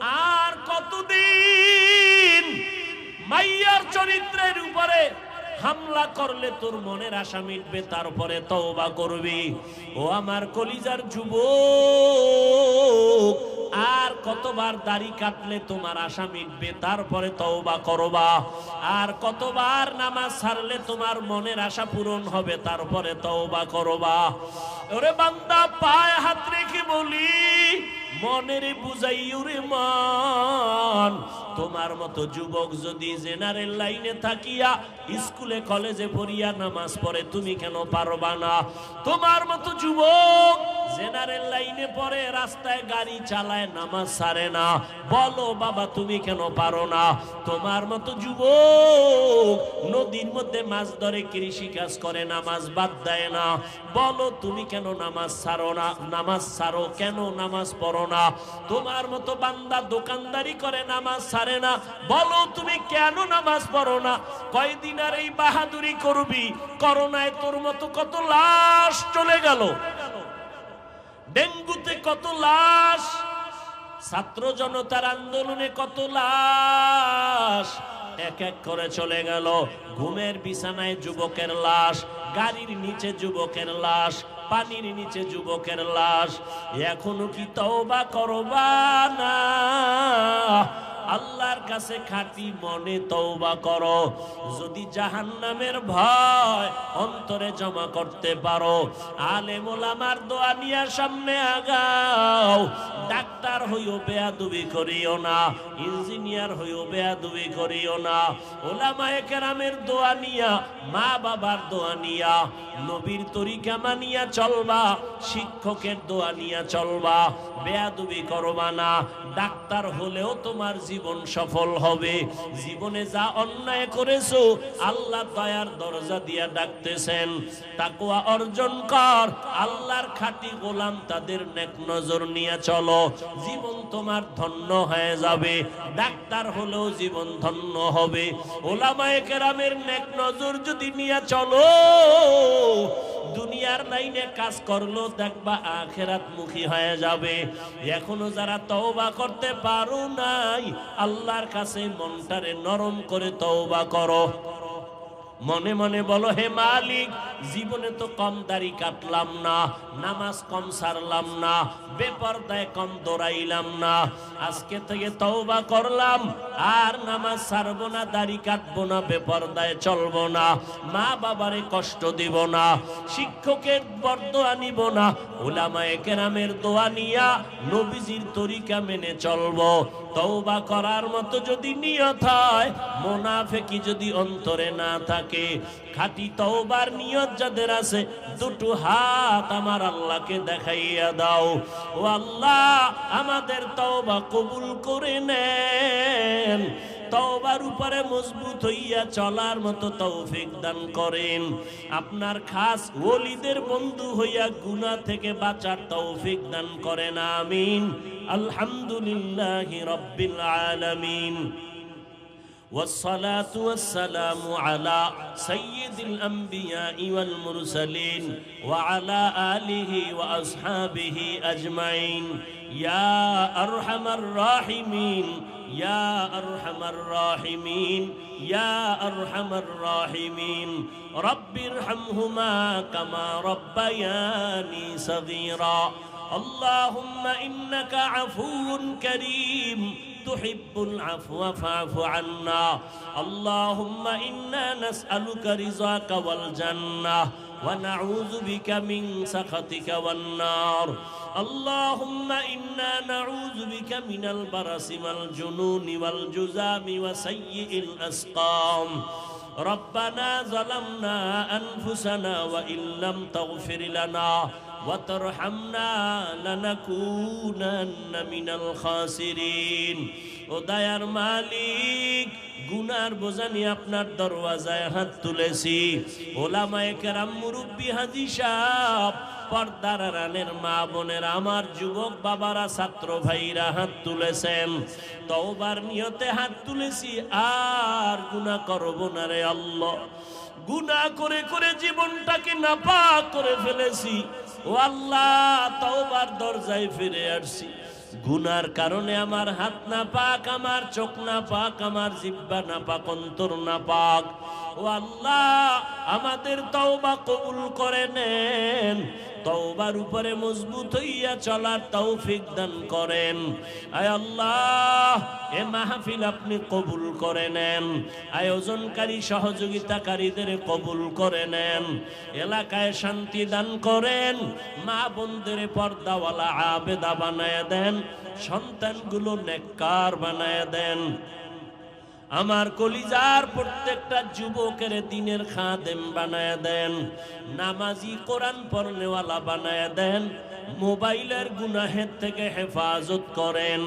আর কতদিন মাইয়ার চরিত্রের উপরে হামলা করলে তোর মনের আশা মিটবে, তারপরে তওবা করবি। ও আমার কলিজার যুবক, আর কতবার দাড়ি কাটলে তোমার আশা মিটবে, তারপরে তওবা করবা। আর কতবার নামাজ ছাড়লে তোমার মনের আশা পূরণ হবে, তারপরে তওবা করবা। ওরে বান্দা, পায়ে হাত রেখে বলি, মনের বুঝাইও রে মান। তোমার মতো যুবক যদি জেনারেল লাইনে থাকিয়া স্কুলে কলেজে পড়িয়া নামাজ পড়ে, তুমি কেন পারবা না? তোমার মতো যুবক জেনারেল লাইনে পড়ে, রাস্তায় গাড়ি চালায়, নামাজ ছাড়ে না, বলো বাবা তুমি কেন পারো না? তোমার মতো যুবক নদীর মধ্যে মাছ ধরে, কৃষি কাজ করে, নামাজ বাদ দেয় না, বলো তুমি কেন নামাজ ছাড়ো না? নামাজ ছাড়ো কেন, নামাজ পড়ো না? তোমার মতো বান্দা দোকানদারি করে, নামাজ ছাড়ে না, বলো তুমি কেন নামাজ পড়ো না? কয়দিন আর এই বাহাদুরি করবি? করোনায় তোর মতো কত লাশ চলে গেল, ডেঙ্গুতে কত লাশ, ছাত্র জনতার আন্দোলনে কত লাশ এক এক করে চলে গেল। ঘুমের বিছানায় যুবকের লাশ, গাড়ির নিচে যুবকের লাশ, পানির নিচে যুবকের লাশ। এখনো কি তওবা করবা না? আল্লাহর কাছে খাঁটি মনে তওবা করো। যদি জাহান্নামের ভয় অন্তরে জমা করতে পারো, আলেম ওলামার দোয়া নিয়ে সামনে আগাও। ডাক্তার হইও বেয়াদবি করিও না, ইঞ্জিনিয়ার হইও বেয়াদবি করিও না। ওলামায়ে কেরামের দোয়া নিয়া, মা বাবার দোয়া নিয়া, নবীর তরিকা মানিয়া চলবা, শিক্ষকের দোয়া নিয়া চলবা, বেয়াদবি করবা না। ডাক্তার হলেও তোমার জীবন সফল হবে। জীবনে যা অন্যায় করেছো, আল্লাহ দয়ার দরজা দিয়া ডাকতেছেন, তাকওয়া অর্জন কর। আল্লাহর খাঁটি গোলাম, তাদের নেক নজর নিয়ে চলো, জীবন তোমার ধন্য হয়ে যাবে। ডাক্তার হলেও জীবন ধন্য হবে। ওলামায়ে কেরামের নেক নজর যদি নিয়ে চলো, দুনিয়ার লাইনে কাজ করলো, দেখবা আখিরাত মুখী হয়ে যাবে। এখনো যারা তওবা করতে পারো নাই, আল্লাহর কাছে মনটারে নরম করে তওবা করো। মনে মনে বলো, হে মালিক, জীবনে তো কম দাড়ি কাটলাম না, নামাজ কম ছাড়লাম না, বেপরদায় কম দৌড়াইলাম না। আজকে থেকে তওবা করলাম, আর নামাজ ছাড়বো না, দাড়ি কাটবো না, বেপরদায় চলবো না, মা বাবারে কষ্ট দিব না, শিক্ষকের বরদোয়া নিব না, উলামায়ে কেরামের দোয়া নিয়া নবীজির তরিকা মেনে চলবো। তওবা করার মতো যদি নিয়ত হয়, মুনাফিকি যদি অন্তরে না থাকে, খাঁটি তওবার নিয়ত যাদের আছে, দুটো হাত আমার আল্লাহকে দেখাইয়া দাও। ও আল্লাহ, আমাদের তওবা কবুল করে নেন। তওবার উপরে মজবুত হইয়া চলার মতো তৌফিক দান করেন। আপনার খাস ওলিদের বন্ধু হইয়া গুনাহ থেকে বাঁচার তৌফিক দান করেন। আমিন। আলহামদুলিল্লাহি রাব্বিল আলামিন। والصلاة والسلام على سيد الأنبياء والمرسلين وعلى آله وأصحابه أجمعين. يا أرحم الراحمين، يا أرحم الراحمين، يا أرحم الراحمين. رب ارحمهما كما ربياني صغيرا. اللهم إنك عفو كريم تحب العفو فاعف عنا. اللهم إنا نسألك رضاك والجنة ونعوذ بك من سخطك والنار. اللهم إنا نعوذ بك من البرص والجنون والجذام وسيء الأسقام. ربنا ظلمنا أنفسنا وإن لم تغفر لنا وترحمنا لنكونن من الخاسرين. ও দয়ার মালিক, গুনার বোঝা নিয়ে আপনার দরওয়াজায় হাত তুলেছি। ওলামায়ে কেরাম, মুরব্বী, হাজী সাহেব, পর্দার আড়ালের মা বোনেরা, আমার যুবক বাবারা, ছাত্র ভাইরা হাত তুলেছেন। তওবার নিয়তে হাত তুলেছি, আর গুনাহ করব না রে আল্লাহ। গুনাহ করে করে জীবনটাকে নাপাক করে ফেলেছি। ও আল্লাহ, তওবার দরজায় ফিরে আসছি। গুনার কারণে আমার হাত না পাক, আমার চোখ না পাক, আমার জিহ্বা না পাক, অন্তর না পাক। ও আল্লাহ, আমাদের তওবা কবুল করে নেন, তওবার উপরে মজবুত হইয়া চলার তৌফিক দান করেন। আয় আল্লাহ, এ মাহফিল আপনি কবুল করে নেন, আয়োজনকারী সহযোগিতাকারীদের কবুল করে নেন, এলাকায় শান্তি দান করেন, মা বোনদের পর্দাওয়ালা আবেদা বানায় দেন, সন্তানগুলো নেককার বানায় দেন। আমার কলিজার প্রত্যেকটা যুবকের দিনের খাদেম বানায় দেন, নামাজি কোরআন পড়নেওয়ালা বানায় দেন। মোবাইলের গুনাহের থেকে হেফাজত করেন,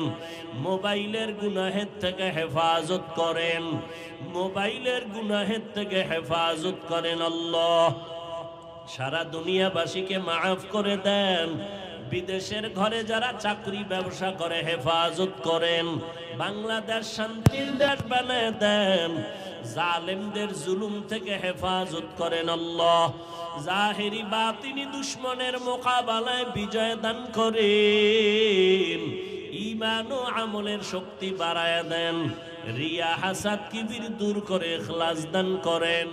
মোবাইলের গুনাহের থেকে হেফাজত করেন, মোবাইলের গুনাহের থেকে হেফাজত করেন। আল্লাহ, সারা দুনিয়াবাসীকে মাফ করে দেন, বিদেশের ঘরে যারা চাকরি ব্যবসা করে হেফাজত করেন, বাংলাদেশ শান্তির দেশ বানায় দেন, জালেমদের জুলুম থেকে হেফাজত করেন। আল্লাহ, জাহেরি বাতিনি দুশ্মনের মোকাবেলায় বিজয় দান করেন, ঈমান ও আমলের শক্তি বাড়ায় দেন, রিয়া হাসাদ কিবির দূর করে ইখলাস দান করেন।